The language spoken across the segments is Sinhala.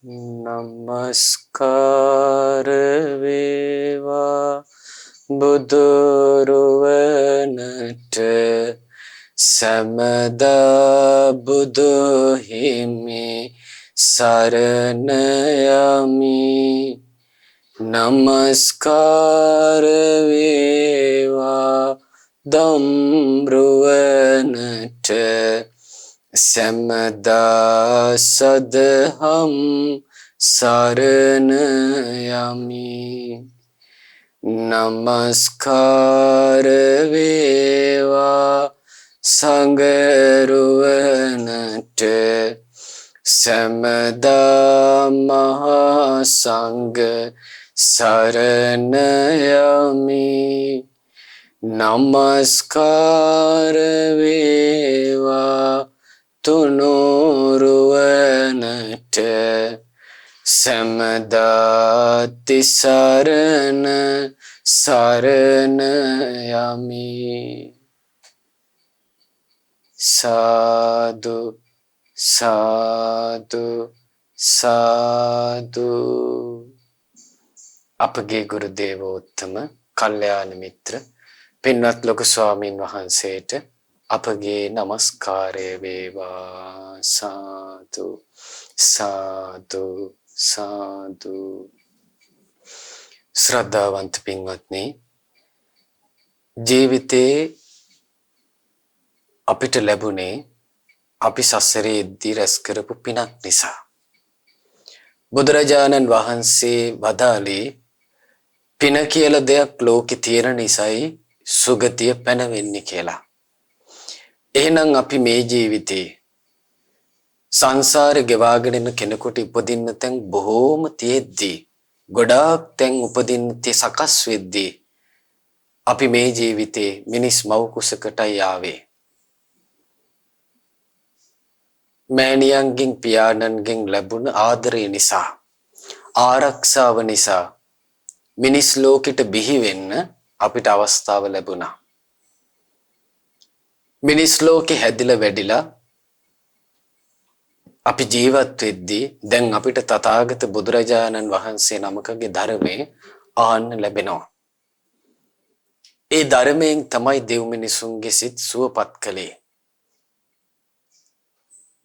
නමස්කාර වේවා බුදුරුවනට සමදා බුදු හිමි සරණ යමි. නමස්කාර වේවා දම්රුවනට සැමදා සදහම් සරණ යමි. නමස්කාර වේවා සංඝරුවනට සැමදා මහා සංඝ සරණ යමි. නමස්කාර වේවා තුනුරුවනට සැමදා තිසරණ සරණ යමි. සාදු සාදු සාදු. අපගේ ගුරු දේවෝත්තම කල්යාණ මිත්‍ර පින්වත් ලොකු ස්වාමීන් වහන්සේට අපගේ නමස්කාරය වේවා. සාදු සාදු සාදු. ශ්‍රද්ධාවන්ත පින්වත්නි, ජීවිතේ අපිට ලැබුණේ අපි සසරේදී රැස් කරපු පිනක් නිසා. බුදුරජාණන් වහන්සේ වදාළේ පින කියලා දෙයක් ලෝකේ තියෙන නිසායි සුගතිය පැනවෙන්නේ කියලා. එහෙනම් අපි මේ ජීවිතේ සංසාරේ ගෙවාගෙන යන කෙනෙකුට උපදින්න තැන් බොහෝම තියෙද්දී, ගොඩාක් තැන් උපදින්න සකස් වෙද්දී අපි මේ ජීවිතේ මිනිස් මව් කුසකටයි ආවේ. මෑණියන්ගෙන් පියාණන්ගෙන් ලැබුණ ආදරය නිසා, ආරක්ෂාව නිසා මිනිස් ලෝකෙට බිහි වෙන්න අපිට අවස්ථාව ලැබුණා. මිනිස් ලෝකෙ හැදිලා වැඩිලා අපි ජීවත් වෙද්දී දැන් අපිට තථාගත බුදුරජාණන් වහන්සේ නමකගේ ධර්මයේ ආන්න ලැබෙනවා. ඒ ධර්මයෙන් තමයි දෙව් මිනිසුන්ගේ සිත් සුවපත් කළේ.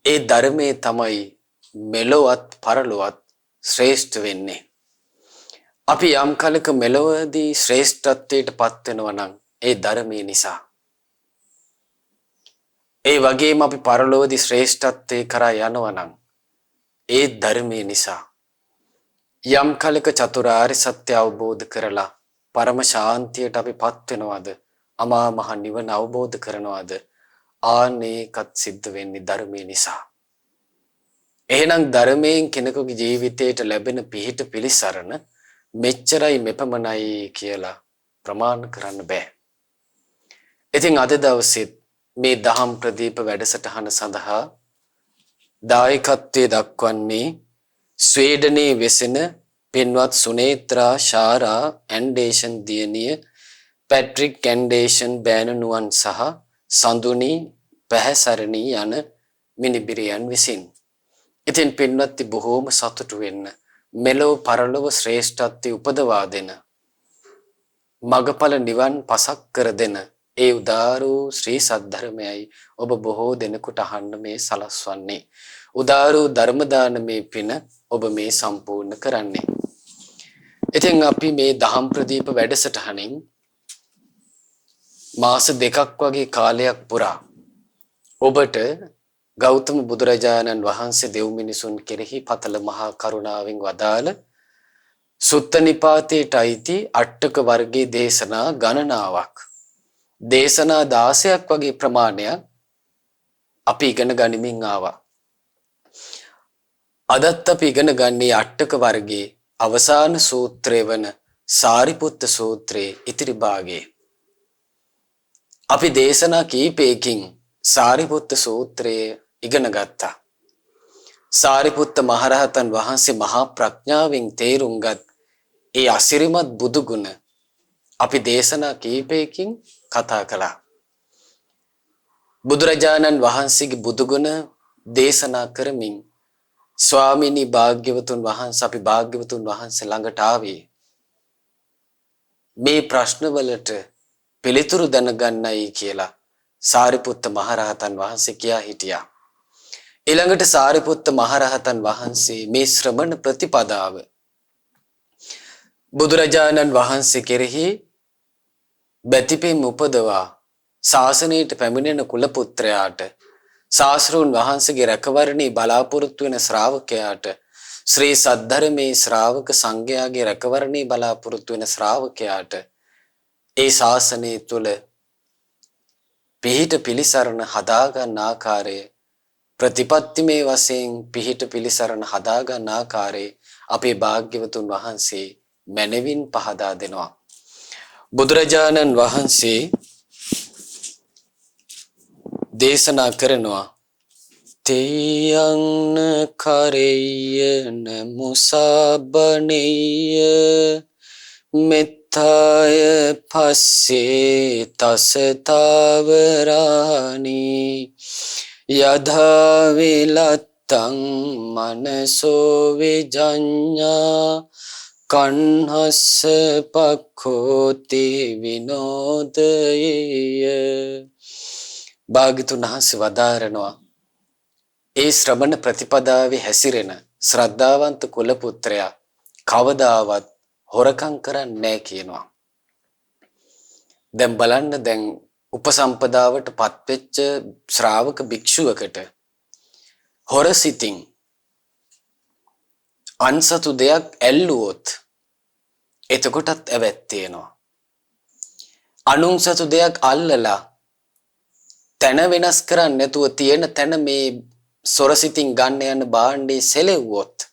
ඒ ධර්මයේ තමයි මෙලොවත් පරලොවත් ශ්‍රේෂ්ඨ වෙන්නේ. අපි යම් කලක මෙලොවදී ශ්‍රේෂ්ඨත්වයට පත් වෙනවා නම් ඒ ධර්මයේ නිසා. ඒ වගේම අපි පරලොවදී ශ්‍රේෂ්ඨත්වයේ කරා යනවා නම් ඒ ධර්මයේ නිසා. යම් කලක චතුරාර්ය සත්‍ය අවබෝධ කරලා පරම ශාන්තියට අපි පත් වෙනවද, අමා මහ නිවන අවබෝධ කරනවද, ආනේකත් සිද්ධ වෙන්නේ ධර්මයේ නිසා. එහෙනම් ධර්මයෙන් කෙනෙකුගේ ජීවිතයට ලැබෙන පිහිට පිළිසරණ මෙච්චරයි මෙපමණයි කියලා ප්‍රමාණ කරන්න බෑ. ඉතින් අද දවසේ මේ දහම් ප්‍රදීප වැඩසටහන සඳහා දායකත්වයේ දක්වන්නේ ස්වීඩනයේ වෙසෙන පින්වත් සුනේත්‍රා ශාරා ඇන්ඩේෂන් දියණිය, පැට්‍රික් ඇන්ඩේෂන් බෑණනුවන් සහ සඳුනි පැහැසරණී යන මිනිබිරියන් විසින්. ඉතින් පින්වත්නි, බොහෝම සතුටු වෙන්න, මෙලොව පරලොව ශ්‍රේෂ්ඨත්වයේ උපදවා දෙන, මගඵල නිවන් පසක් කර දෙන ඒ උදාර වූ ශ්‍රී සද්ධර්මයයි ඔබ බොහෝ දෙනෙකුට අහන්න මේ සලස්වන්නේ. උදාර වූ ධර්ම දානමේ පින ඔබ මේ සම්පූර්ණ කරන්නේ. ඉතින් අපි මේ දහම් ප්‍රදීප වැඩසටහනින් මාස 2ක් වගේ කාලයක් පුරා ඔබට ගෞතම බුදුරජාණන් වහන්සේ දෙව් මිනිසුන් කෙරෙහි පතල මහා කරුණාවෙන් වදාළ සුත්ත නිපාතයට අයිති අට්ඨක වර්ගයේ දේශනා ගණනාවක්, දේශනා 16ක් වගේ ප්‍රමාණයක් අපි ඉගෙන ගනිමින් ආවා. අදත් අපි ඉගෙන ගන්නේ අට්ඨක වර්ගයේ අවසාන සූත්‍රය වන සාරිපුත්ත සූත්‍රයේ ඉතිරි භාගයේ. අපි දේශනා කීපයකින් සාරිපුත්ත සූත්‍රයේ ඉගෙන ගත්තා. සාරිපුත්ත මහරහතන් වහන්සේ මහා ප්‍රඥාවෙන් තේරුම්ගත් ඒ අසිරිමත් බුදු ගුණ අපි දේශනා කීපයකින් කතා කළා. බුදුරජාණන් වහන්සේගේ බුදු ගුණ දේශනා කරමින් ස්වාමිනී භාග්‍යවතුන් වහන්සේ අපි භාග්‍යවතුන් වහන්සේ ළඟට ආවේ මේ ප්‍රශ්නවලට පිළිතුරු දැනගන්නයි කියලා සාරිපුත්ත මහරහතන් වහන්සේ කියා හිටියා. ඊළඟට සාරිපුත්ත මහරහතන් වහන්සේ මේ ශ්‍රමණ ප්‍රතිපදාව බුදුරජාණන් වහන්සේ කෙරෙහි බැතිපෙම් උපදවා ශාසනයට පැමිණෙන කුල පුත්‍රයාට ශාස්ත්‍රූන් වහන්සේගේ රැකවරණේ බලාපොරොත්තු වෙන ශ්‍රාවකයාට ශ්‍රී සද්ධර්මයේ ශ්‍රාවක සංඝයාගේ රැකවරණේ බලාපොරොත්තු වෙන ශ්‍රාවකයාට ඒ ශාසනය තුල පිහිට පිලිසරණ හදාගන්න ආකාරය ප්‍රතිපත්තිමේ වශයෙන් පිහිට පිලිසරණ හදාගන්න ආකාරය අපේ භාග්‍යවතුන් වහන්සේ මැනවින් පහදා දෙනවා. බුදුරජාණන් වහන්සේ දේශනා කරනවා තේයන්න කරෙය්‍යන මුසාබනෙය්‍ය මෙත්තාය පස්සේ තසතාවරානි යධාවිලත්තං මනසෝ විජඤ්ඤා කන්හස්ස පක්ඛෝති විනෝදයේය. භාග්‍යතුන් වහන්සේ වදාරනවා ඒ ශ්‍රමණ ප්‍රතිපදාවේ හැසිරෙන ශ්‍රද්ධාවන්ත කුල පුත්‍රයා කවදාවත් හොරකම් කරන්නේ නැහැ කියනවා. දැන් බලන්න දැන් උපසම්පදාවට පත්වෙච්ච ශ්‍රාවක භික්ෂුවකට හොරසිතින් අන්සතු දෙයක් ඇල්ලුවොත් එතකොටත් ඇවැත්තේනවා. අනුන් සතු දෙයක් අල්ලලා තැන වෙනස් කරන්නේ නැතුව තියෙන තැන මේ සොරසිතින් ගන්න යන භාණ්ඩේ සෙලෙව්වොත්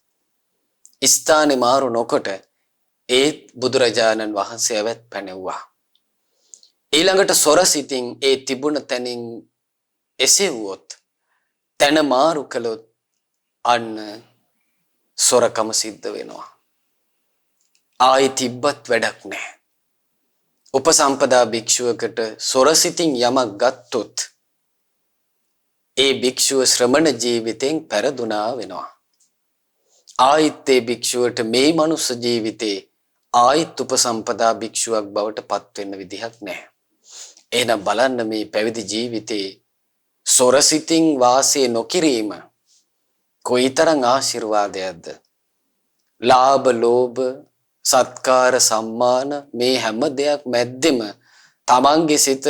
ස්ථානේ මාරු නොකොට ඒත් බුදුරජාණන් වහන්සේ ඇවැත් පැනෙව්වා. ඊළඟට සොරසිතින් ඒ තිබුණ තැනින් එසෙව්වොත් තැන මාරු කළොත් අන්න සොරකම සිද්ධ වෙනවා. ආයි තිබ්බත් වැඩක් නැහැ. උපසම්පදා භික්ෂුවකට සොරසිතින් යමක් ගත්තොත් ඒ භික්ෂුව ශ්‍රමණ ජීවිතෙන් පෙරදුනා වෙනවා. ආයිත් ඒ භික්ෂුවට මේ මනුස්ස ජීවිතේ ආයිත් උපසම්පදා භික්ෂුවක් බවට පත් වෙන්න විදිහක් නැහැ. එහෙනම් බලන්න මේ පැවිදි ජීවිතේ සොරසිතින් වාසය නොකිරීම කොයිතරම් ආශිර්වාදයක්ද. ලාභ ලෝභ සත්කාර සම්මාන මේ හැම දෙයක් මැද්දෙම තමන්ගේ සිත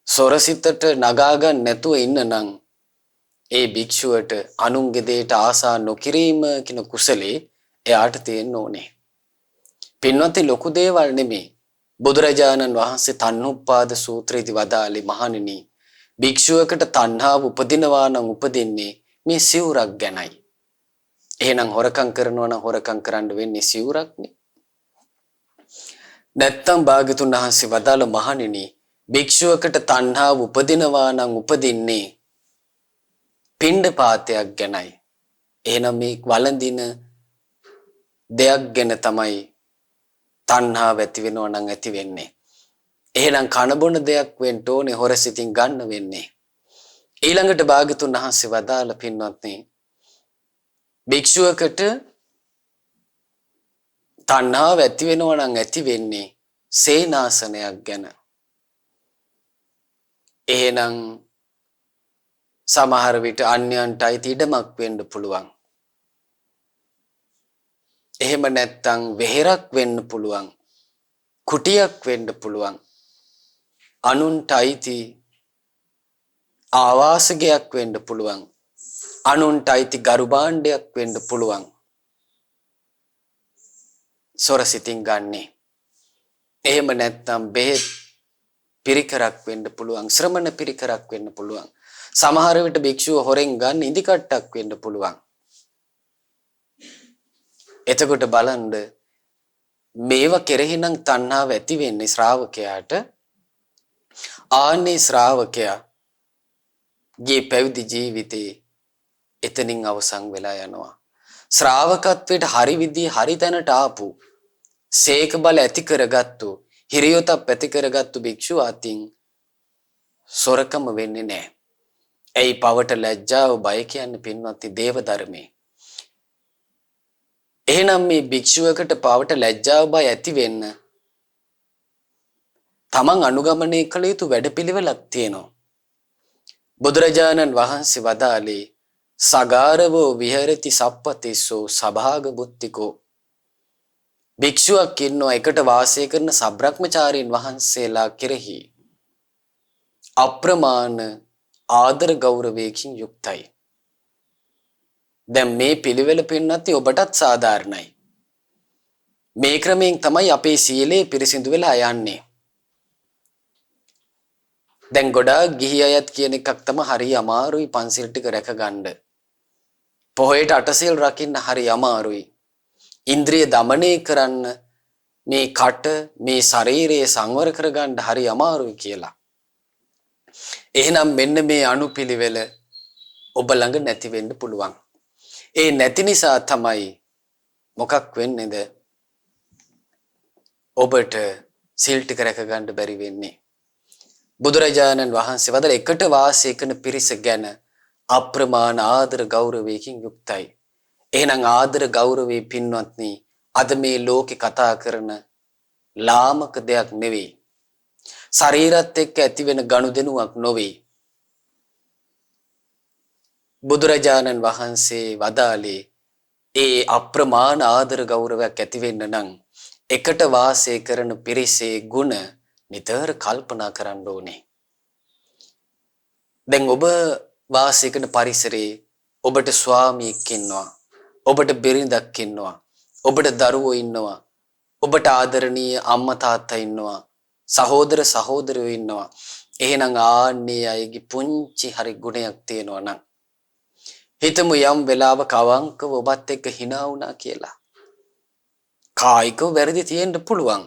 සොරසිතට නගා ගන්න නැතුව ඉන්න නම් ඒ භික්ෂුවට අනුන්ගේ දෙයට ආසා නොකිරීම කියන කුසලේ එයාට තියෙන්න ඕනේ. පින්වත්නි ලොකු දේවල් නෙමෙයි. බුදුරජාණන් වහන්සේ තණ්හුප්පාද සූත්‍රයේදී වදාළේ මහණෙනි භික්ෂුවකට තණ්හාව උපදිනවා නම් උපදින්නේ මේ සිවුරක් ගැනයි. එහෙනම් හොරකම් කරනවා නම් හොරකම් කරන්න වෙන්නේ සිවුරක්නේ. නැත්තම් භාග්‍යතුන් වහන්සේ වදාළ මහණෙනි භික්ෂුවකට තණ්හාව උපදිනවා නම් උපදින්නේ පිණ්ඩපාතයක් ගැනයි. එහෙනම් මේ වළඳින දෙයක් ගැන තමයි තණ්හාව ඇති වෙනවා නම් ඇති වෙන්නේ. එහෙනම් කන බොන දෙයක් වෙන්න ඕනේ හොරසිතින් ගන්න වෙන්නේ. ඊළඟට භාග්‍යතුන් වහන්සේ වදාළ පින්වත්නි භික්ෂුවකට තණ්හාව ඇති වෙනවා නම් ඇති වෙන්නේ සේනාසනයක් ගැන. එහෙනම් සමහර විට අන්‍යයන්ට අයිති ඉඩමක් වෙන්න පුළුවන්. එහෙම නැත්නම් වෙහෙරක් වෙන්න පුළුවන්. කුටියක් වෙන්න පුළුවන්. අනුන්ට අයිති ආවාසගයක් වෙන්න පුළුවන්. අනුන්ට අයිති ගරු භාණ්ඩයක් වෙන්න පුළුවන්. සොරසිතින් ගන්නේ. එහෙම නැත්නම් බෙහෙත් පිරිකරක් වෙන්න පුළුවන්. ශ්‍රමණ පිරිකරක් වෙන්න පුළුවන්. සමහර විට භික්ෂුව හොරෙන් ගන්න ඉදිකට්ටක් වෙන්න පුළුවන්. එතකොට බලන්න මේව කෙරෙහි නම් තණ්හාව ඇති වෙන්නේ ශ්‍රාවකයාට. ආන්නේ ශ්‍රාවකයා ගේ පැවිදි ජීවිතේ එතනින් අවසන් වෙලා යනවා. ශ්‍රාවකත්වයට හරි විදිහේ හරි තැනට ආපු සේක බල ඇති කරගත්තු හිරියොතක් ඇති කරගත්තු භික්ෂුව අතින් සොරකම වෙන්නේ නැහැ. ඇයි පවට ලැජ්ජාව බය කියන්නේ පින්වත්නි දේව ධර්මයේ. එහෙනම් මේ භික්ෂුවකට පවට ලැජ්ජාව බය ඇති වෙන්න තමන් අනුගමනය කළ යුතු වැඩපිළිවෙලක් තියෙනවා. බුදුරජාණන් වහන්සේ වදාළේ සගාරවෝ විහෙරති සප්පතිස්සෝ සභාග බුද්ධිකෝ. භික්ෂුවක් ඉන්නවා එකට වාසය කරන සබ්‍රක්‍මචාරීන් වහන්සේලා කෙරෙහි අප්‍රමාණ ආදර ගෞරවයකින් යුක්තයි. දැන් මේ පිළිවෙල පින්නත් ඔබටත් සාධාරණයි. මේ ක්‍රමයෙන් තමයි අපේ සීලය පිරිසිදු වෙලා යන්නේ. දැන් ගොඩාක් ගිහි අයත් කියන එකක් තමයි හරි අමාරුයි පන්සිල් ටික රැකගන්න. පොහොයට අටසිල් රකින්න හරි අමාරුයි. ඉන්ද්‍රිය দমনය කරන්න මේ කට මේ ශරීරය සංවර කරගන්න හරි අමාරුයි කියලා. එහෙනම් මෙන්න මේ අනුපිළිවෙල ඔබ ළඟ නැති වෙන්න පුළුවන්. ඒ නැති නිසා තමයි මොකක් වෙන්නේද? ඔබට සිල් ටික රැක ගන්න බැරි වෙන්නේ. බුදුරජාණන් වහන්සේ වදාළ එකට වාසය කරන පිරිස ගැන අප්‍රමාණ ආදර ගෞරවයකින් යුක්තයි. එහෙනම් ආදර ගෞරවේ පින්වත්නි අද මේ ලෝකේ කතා කරන ලාමක දෙයක් නෙවෙයි. ශරීරත් එක්ක ඇති වෙන ගනුදෙනුවක් නොවේ. බුදුරජාණන් වහන්සේ වදාළේ ඒ අප්‍රමාණ ආදර ගෞරවයක් ඇති වෙන්න නම් එකට වාසය කරන පිරිසේ ගුණ නිතර කල්පනා කරන්න ඕනේ. දැන් ඔබ වාසය කරන පරිසරයේ ඔබට ස්වාමියෙක් ඉන්නවා. ඔබට බිරිඳක් ඉන්නවා. ඔබට දරුවෝ ඉන්නවා. ඔබට ආදරණීය අම්මා තාත්තා ඉන්නවා. සහෝදර සහෝදරයෝ ඉන්නවා. එහෙනම් ආන්නේ අයගේ පුංචි හරි ගුණයක් තියෙනවා නම් හිතමු යම් වෙලාවක අවංකව ඔබත් එක්ක hina වුණා කියලා. කායිකව වැරදි තියෙන්න පුළුවන්.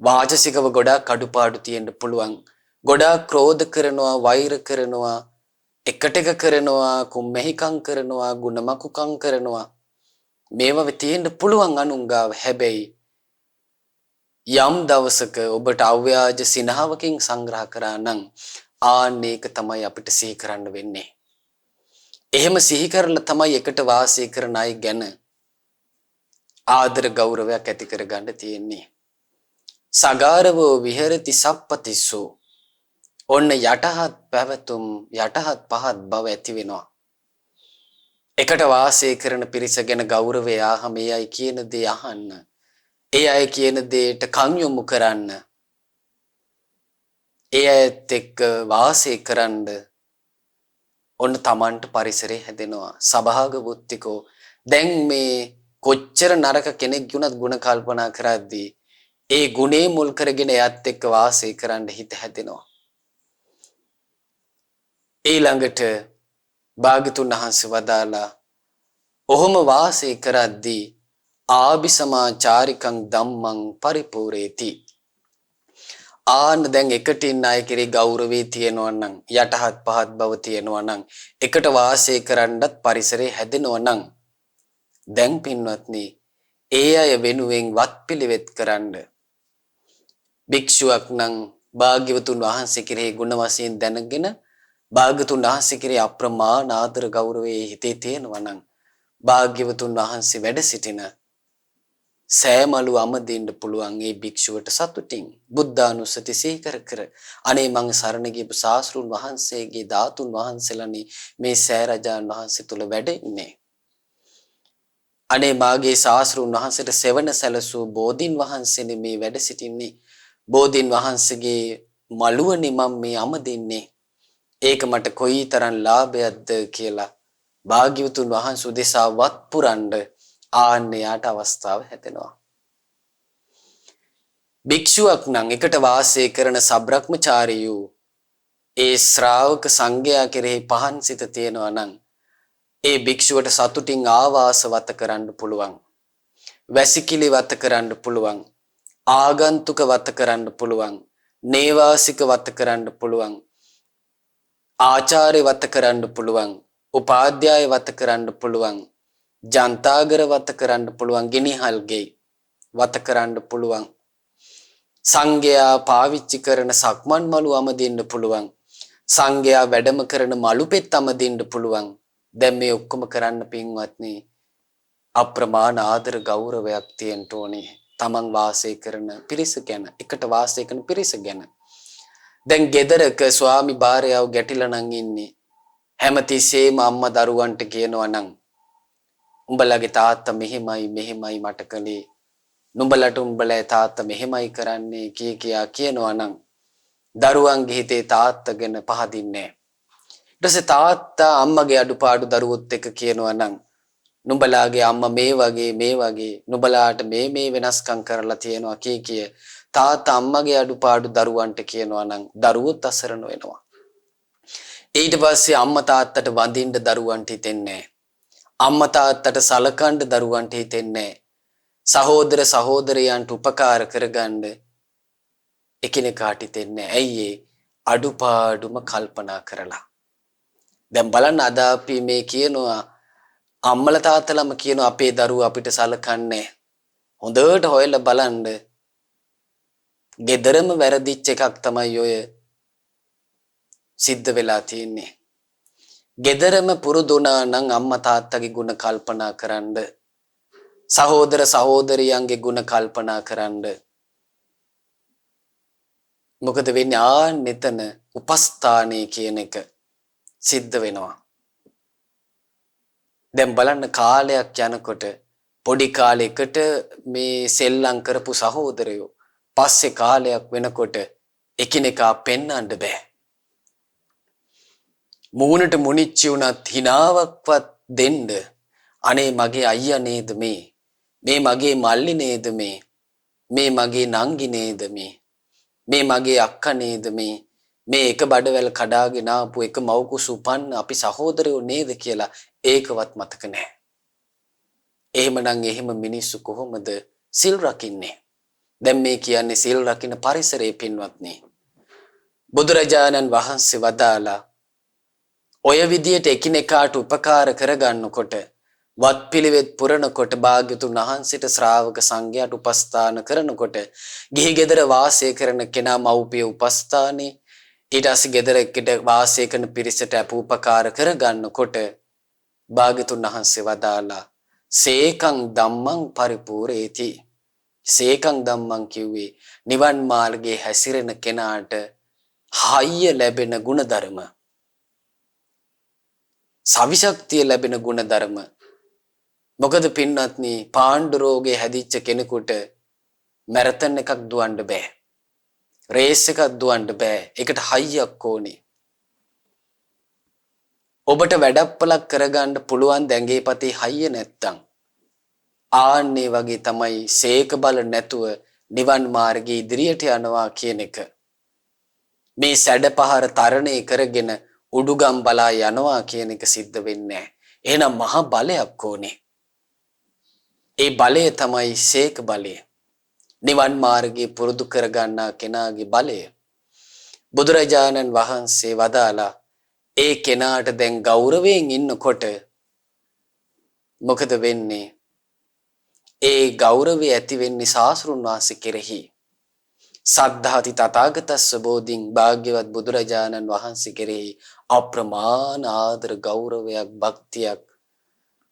වාචසිකව ගොඩාක් අඩුපාඩු තියෙන්න පුළුවන්. ගොඩාක් ක්‍රෝධ කරනවා, වෛර කරනවා, එකට එක කරනවා, කුම්මැහිකම් කරනවා, ගුණමකුකම් කරනවා. මේවා තියෙන්න පුළුවන් අනුංගාව. හැබැයි යම් දවසක ඔබට අව්‍යාජ සිනහවකින් සංග්‍රහ කරා නම් ආන්නේක තමයි අපිට සිහි කරන්න වෙන්නේ. එහෙම සිහි කරලා තමයි එකට වාසය කරන අය ගැන ආදර ගෞරවයක් ඇති කරගන්න තියෙන්නේ. සගාරවෝ විහෙරති සප්පතිස්සෝ. ඔන්න යටහත් පැවතුම් යටහත් පහත් බව ඇති වෙනවා. එකට වාසය කරන පිරිස ගැන ගෞරවය ආහම ඒ අය කියන දේ අහන්න. ඒ අය කියන දේට කන් යොමු කරන්න. ඒ අයත් එක්ක වාසය කරන්න ඔන්න Tamanට පරිසරය හැදෙනවා. සභාග බුද්ධිකෝ. දැන් මේ කොච්චර නරක කෙනෙක් වුණත් ಗುಣ කල්පනා කරද්දී ඒ ගුණේ මුල් කරගෙන එයත් එක්ක වාසය කරන්න හිත හැදෙනවා. ඊළඟට භාග්‍යතුන් වහන්සේ වදාලා ඔහොම වාසය කරද්දී ආභිසමාචාරිකං ධම්මං පරිපූර්ණේති. ආන්න දැන් එකට ඉන්න අය කෙරේ ගෞරවේ තියෙනවා නම් යටහත් පහත් බව තියෙනවා නම් එකට වාසය කරන්නත් පරිසරේ හැදෙනවා නම් දැන් පින්වත්නි ඒ අය වෙනුවෙන් වත්පිළිවෙත් කරන්න භික්ෂුවක් නම් භාග්‍යවතුන් වහන්සේ කෙරෙහි ගුණ වශයෙන් දැනගෙන භාග්‍යවතුන් වහන්සේ කෙරෙහි අප්‍රමාණ ආදර ගෞරවයේ හිතේ තියෙනවා නම් භාග්‍යවතුන් වහන්සේ වැඩ සිටින සෑමලු අමදින්න පුළුවන් ඒ භික්ෂුවට සතුටින් බුද්ධානුස්සති සිහි කර කර අනේ මං සරණ ගියපු ශාස්ත්‍රුන් වහන්සේගේ ධාතුන් වහන්සේලානි මේ සෑ රජාන් වහන්සේ තුල වැඩ ඉන්නේ. අනේ මාගේ ශාස්ත්‍රුන් වහන්සේට සෙවණ සැලසූ බෝධින් වහන්සේනි මේ වැඩ සිටින්නේ. බෝධින් වහන්සේගේ මළුවනේ මම මේ අමදින්නේ. ඒක මට කොයිතරම් ලාභයක්ද කියලා භාග්‍යවතුන් වහන්සේ උදෙසා වත් පුරන්න ආන්නයට අවස්ථාව හැදෙනවා. භික්ෂුවක් නම් එකට වාසය කරන සබ්‍රක්‍මචාරියෝ ඒ ශ්‍රාවක සංඝයා කෙරෙහි පහන් සිත තියෙනවා නම් ඒ භික්ෂුවට සතුටින් ආවාස වත කරන්න පුළුවන්. වැසිකිලි වත කරන්න පුළුවන්. ආගන්තුක වත කරන්න පුළුවන්. නේවාසික වත කරන්න පුළුවන්. ආචාර්ය වත කරන්න පුළුවන්. උපාධ්‍යාය වත කරන්න පුළුවන්. ජන්තාගර වත කරන්න පුළුවන්. ගිනිහල්ගේ වත කරන්න පුළුවන්. සංඝයා පාවිච්චි කරන සක්මන් මළුවම දෙන්න පුළුවන්. සංඝයා වැඩම කරන මලුපෙත්තම දෙන්න පුළුවන්. දැන් මේ ඔක්කොම කරන්න පින්වත්නි අප්‍රමාණ ආදර ගෞරවයක් තියෙන්න ඕනේ. තමන් වාසය කරන පිරිස ගැන, එකට වාසය කරන පිරිස ගැන. දැන් ගෙදරක ස්වාමි භාර්යාව ගැටිලා නම් ඉන්නේ. හැමතිස්සෙම අම්මා දරුවන්ට කියනවා නම් උඹලගේ තාත්තා මෙහෙමයි මට කළේ. නුඹලට උඹලේ තාත්තා මෙහෙමයි කරන්නේ කියා කියනවා නම් දරුවන්ගේ හිතේ තාත්තා ගැන පහදින්නේ නැහැ. ඊට පස්සේ තාත්තා අම්මගේ අඩුපාඩු දරුවොත් එක්ක කියනවා නම් නුඹලාගේ අම්මා මේ වගේ නුඹලාට මේ වෙනස්කම් කරලා තියෙනවා කිය තාත්තා අම්මගේ අඩුපාඩු දරුවන්ට කියනවා නම් දරුවොත් අසරණ වෙනවා. ඊට පස්සේ අම්මා තාත්තට වඳින්න දරුවන්ට හිතෙන්නේ නැහැ. අම්මා තාත්තට සලකන්න දරුවන්ට හිතෙන්නේ නැහැ. සහෝදර සහෝදරයන්ට උපකාර කරගන්න එකිනෙකාට හිතෙන්නේ නැහැ. ඇයි අඩුපාඩුම කල්පනා කරලා. දැන් බලන්න අද අපි මේ කියනවා අම්මලා තාත්තලාම කියන අපේ දරුවෝ අපිට සලකන්නේ. හොඳට හොයලා බලන්න. ගෙදරම වැරදිච්ච එකක් තමයි ඔය සිද්ධ වෙලා තියෙන්නේ. ගෙදරම පුරුදුනා නම් අම්මා තාත්තගේ ගුණ කල්පනා කරන්න. සහෝදර සහෝදරියන්ගේ ගුණ කල්පනා කරන්න. මොකද වෙන්නේ ආනෙතන උපස්ථානයේ කියන එක සිද්ධ වෙනවා. දැන් බලන්න කාලයක් යනකොට පොඩි කාලයකට මේ සෙල්ලම් කරපු සහෝදරයෝ පස්සේ කාලයක් වෙනකොට එකිනෙකා පෙන්වන්න බෑ. මූණට මුනිච්චි උනත් හිනාවක්වත් දෙන්න අනේ මගේ අයියා නේද මේ මගේ මල්ලි නේද මේ මගේ නංගි නේද මේ මගේ අක්කා නේද මේ එක බඩවැල් කඩාගෙන ආපු එක මව්කුසු උපන්න අපි සහෝදරයෝ නේද කියලා ඒකවත් මතක නැහැ. එහෙමනම් එහෙම මිනිස්සු කොහොමද සිල් රකින්නේ? දැන් මේ කියන්නේ සිල් රකින්න පරිසරයේ පින්වත්නි. බුදුරජාණන් වහන්සේ වදාලා ඔය විදියට එකිනෙකාට උපකාර කරගන්නකොට වත්පිළිවෙත් පුරනකොට භාග්‍යතුන් වහන්සේට ශ්‍රාවක සංඝයාට උපස්ථාන කරනකොට ගිහි ගෙදර වාසය කරන කෙනා මව්පිය උපස්ථානේ ඊට පස්සේ ගෙදරකට වාසය කරන පිරිසට අපූපකාර කරගන්නකොට භාග්‍යතුන් වහන්සේ වදාලා සේකං ධම්මං පරිපූර්ණේති. සේකං ධම්මං කිව්වේ නිවන් මාර්ගයේ හැසිරෙන කෙනාට හයිය ලැබෙන ගුණධර්ම. සවිශක්තිය ලැබෙන ගුණධර්ම. මොකද පින්වත්නි පාණ්ඩු රෝගේ හැදිච්ච කෙනෙකුට මැරතන් එකක් දුවන්න බෑ. රේස් එකක් දුවන්න බෑ. ඒකට හයියක් ඕනේ. ඔබට වැඩප්පලක් කරගන්න පුළුවන් දැඟේ පතේ හයිය නැත්තම් ආන්නේ වගේ තමයි සේක බල නැතුව නිවන් මාර්ගයේ ඉදිරියට යනවා කියන එක. මේ සැඩපහර තරණය කරගෙන උඩුගම් බලා යනවා කියන එක සිද්ධ වෙන්නේ නැහැ. එහෙනම් මහා බලයක් ඕනේ. ඒ බලය තමයි සේක බලය. නිවන් මාර්ගයේ පුරුදු කරගන්නා කෙනාගේ බලය. බුදුරජාණන් වහන්සේ වදාලා ඒ කෙනාට දැන් ගෞරවයෙන් ඉන්නකොට මොකද වෙන්නේ? ඒ ගෞරවය ඇති වෙන්නේ සාස්ෘණ වාසී කෙරෙහි. සද්ධාති තථාගතස්ස බෝධින් භාග්‍යවත් බුදුරජාණන් වහන්සේ කෙරෙහි අප්‍රමාණ ආදර ගෞරවයක් භක්තියක්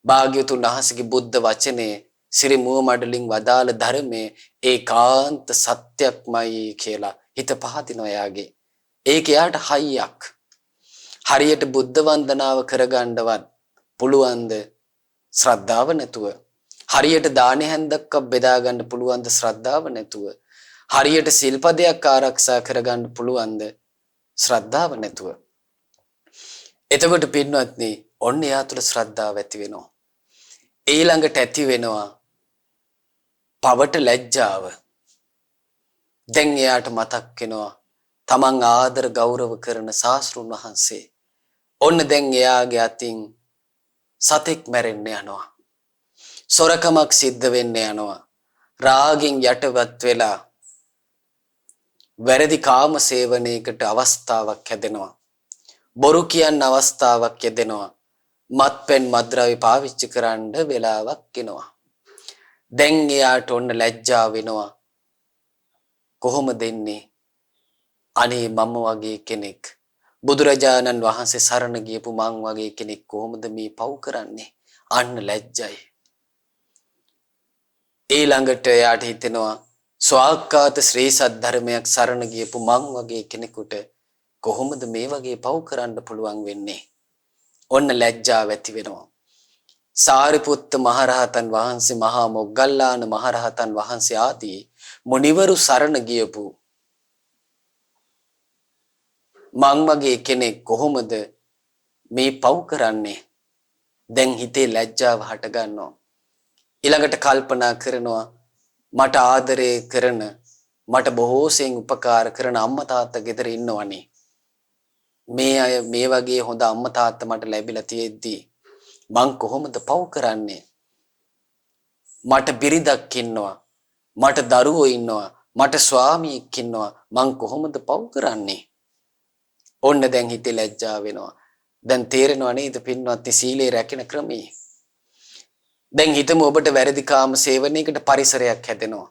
භාග්‍යතුන් වහන්සේගේ බුද්ධ වචනේ සිරි මුව මඩලින් වදාළ ධර්මයේ ඒකාන්ත සත්‍යක්මයි කියලා හිත පහදිනවා යාගේ. ඒක යාට හයියක්. හරියට බුද්ධ වන්දනාව කරගන්නවත් පුළුවන්ද ශ්‍රද්ධාව නැතුව? හරියට දාන හැන්දක්ක බෙදා ගන්න පුළුවන්ද ශ්‍රද්ධාව නැතුව? හරියට සිල්පදයක් ආරක්ෂා කරගන්න පුළුවන්ද ශ්‍රද්ධාව නැතුව? එතකොට පින්වත්නි ඔන්න එයා තුළ ශ්‍රද්ධාව ඇති වෙනවා. ඊළඟට ඇති වෙනවා පවට ලැජ්ජාව. දැන් එයාට මතක් වෙනවා තමන් ආදර ගෞරව කරන ශාස්ත්‍රුන් වහන්සේ. ඔන්න දැන් එයාගේ අතින් සතෙක් මැරෙන්න යනවා. සොරකමක් සිද්ධ වෙන්න යනවා. රාගෙන් යටවත් වෙලා වැරදි කාම සේවනයකට අවස්ථාවක් හැදෙනවා. බොරු කියන්න අවස්ථාවක් යෙදෙනවා. මත්පැන් මත්ද්‍රව්‍ය පාවිච්චි කරන්න වෙලාවක් එනවා. දැන් එයාට ඔන්න ලැජ්ජා වෙනවා. කොහොමද දෙන්නේ? අනේ මම වගේ කෙනෙක් බුදුරජාණන් වහන්සේ සරණ ගියපු මං වගේ කෙනෙක් කොහොමද මේ පව් කරන්නේ? අන්න ලැජ්ජයි. ඊළඟට එයාට හිතෙනවා ස්වාක්කාත ශ්‍රී සද්ධර්මයක් සරණ ගියපු මං වගේ කෙනෙකුට කොහොමද මේ වගේ පව් කරන්න පුළුවන් වෙන්නේ? ඔන්න ලැජ්ජාව ඇති වෙනවා. සාරිපුත්ත මහරහතන් වහන්සේ, මහා මොග්ගල්ලාන මහරහතන් වහන්සේ ආදී මුනිවරු සරණ ගියපු මං වගේ කෙනෙක් කොහොමද මේ පව් කරන්නේ? දැන් හිතේ ලැජ්ජාව හට ගන්නවා. ඊළඟට කල්පනා කරනවා මට ආදරය කරන, මට බොහෝසෙන් උපකාර කරන අම්මා තාත්තා ගෙදර ඉන්නවනේ. මේ අය මේ වගේ හොඳ අම්මා තාත්තා මට ලැබිලා තියෙද්දි මං කොහොමද පව් කරන්නේ? මට බිරිඳක් ඉන්නවා, මට දරුවෝ ඉන්නවා, මට ස්වාමියෙක් ඉන්නවා, මං කොහොමද පව් කරන්නේ? ඔන්න දැන් හිතේ ලැජ්ජා වෙනවා. දැන් තේරෙනව නේද පින්වත්නි සීලේ රැකෙන ක්‍රමී? දැන් හිතමු ඔබට වැරදි කාම සේවනයකට පරිසරයක් හැදෙනවා.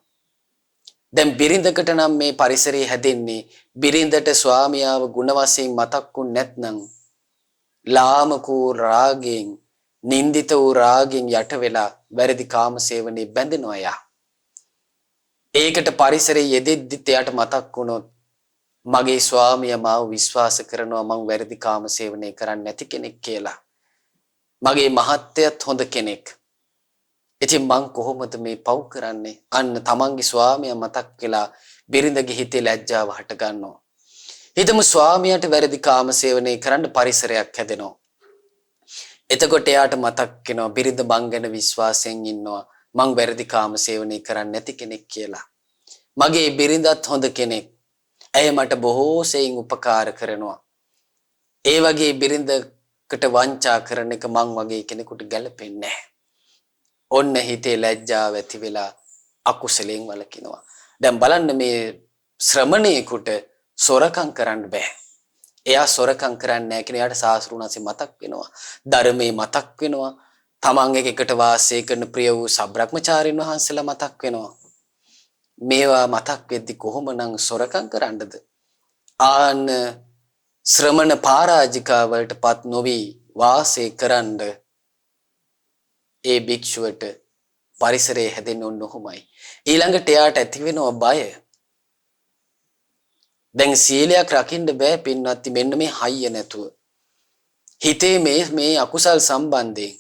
දැන් බිරිඳකට නම් මේ පරිසරය හැදෙන්නේ බිරිඳට ස්වාමියාව ගුණ වශයෙන් මතක්ුන් නැත්නම් ලාමකෝ රාගයෙන්, නින්දිත වූ රාගයෙන් යට වෙලා වැරදි කාම සේවනයේ බැඳෙනවා යා. ඒකට පරිසරයේ යෙදෙද්දිත් එයාට මතක් වුණොත් මගේ ස්වාමියා මාව විශ්වාස කරනවා මං වැරදි කාම සේවනය කරන්නේ නැති කෙනෙක් කියලා. මගේ මහත්තයත් හොඳ කෙනෙක්. ඉතින් මං කොහොමද මේ පව් කරන්නේ? අන්න තමන්ගේ ස්වාමියා මතක් වෙලා බිරිඳගේ හිතේ ලැජ්ජාව හට ගන්නවා. හිතමු ස්වාමියාට වැරදි කාම සේවනය කරන්න පරිසරයක් හැදෙනවා. එතකොට එයාට මතක් වෙනවා බිරිඳ මං ගැන විශ්වාසයෙන් ඉන්නවා. මං වැරදි කාම සේවනය කරන්නේ නැති කෙනෙක් කියලා. මගේ බිරිඳත් හොඳ කෙනෙක්. ඇය මට බොහෝ සෙයින් උපකාර කරනවා. ඒ වගේ බිරිඳකට වංචා කරන එක මං වගේ කෙනෙකුට ගැලපෙන්නේ නැහැ. ඔන්න හිතේ ලැජ්ජාව ඇති වෙලා අකුසලයෙන් වළකිනවා. දැන් බලන්න මේ ශ්‍රමණේකට සොරකම් කරන්න බෑ. එයා සොරකම් කරන්නේ නැහැ කියන එයාට සාස්ෘණාසේ මතක් වෙනවා. ධර්මයේ මතක් වෙනවා. තමන් එකට වාසය කරන ප්‍රිය වූ සබ්‍රක්‍මචාරින් වහන්සේලා මතක් වෙනවා. මේවා මතක් වෙද්දි කොහොමනම් සොරකම් කරන්නද? ආන ශ්‍රමණ පරාජිකාවලටපත් නොවි වාසය කරන්න ඒ භික්ෂුවට පරිසරයේ හැදෙන්නේ ඔන්නෝමයි. ඊළඟට එයාට ඇති වෙනවා බය. දැන් සීලයක් රකින්න බෑ පින්වත්නි මෙන්න මේ හයිය නැතුව. හිතේ මේ අකුසල් සම්බන්ධයෙන්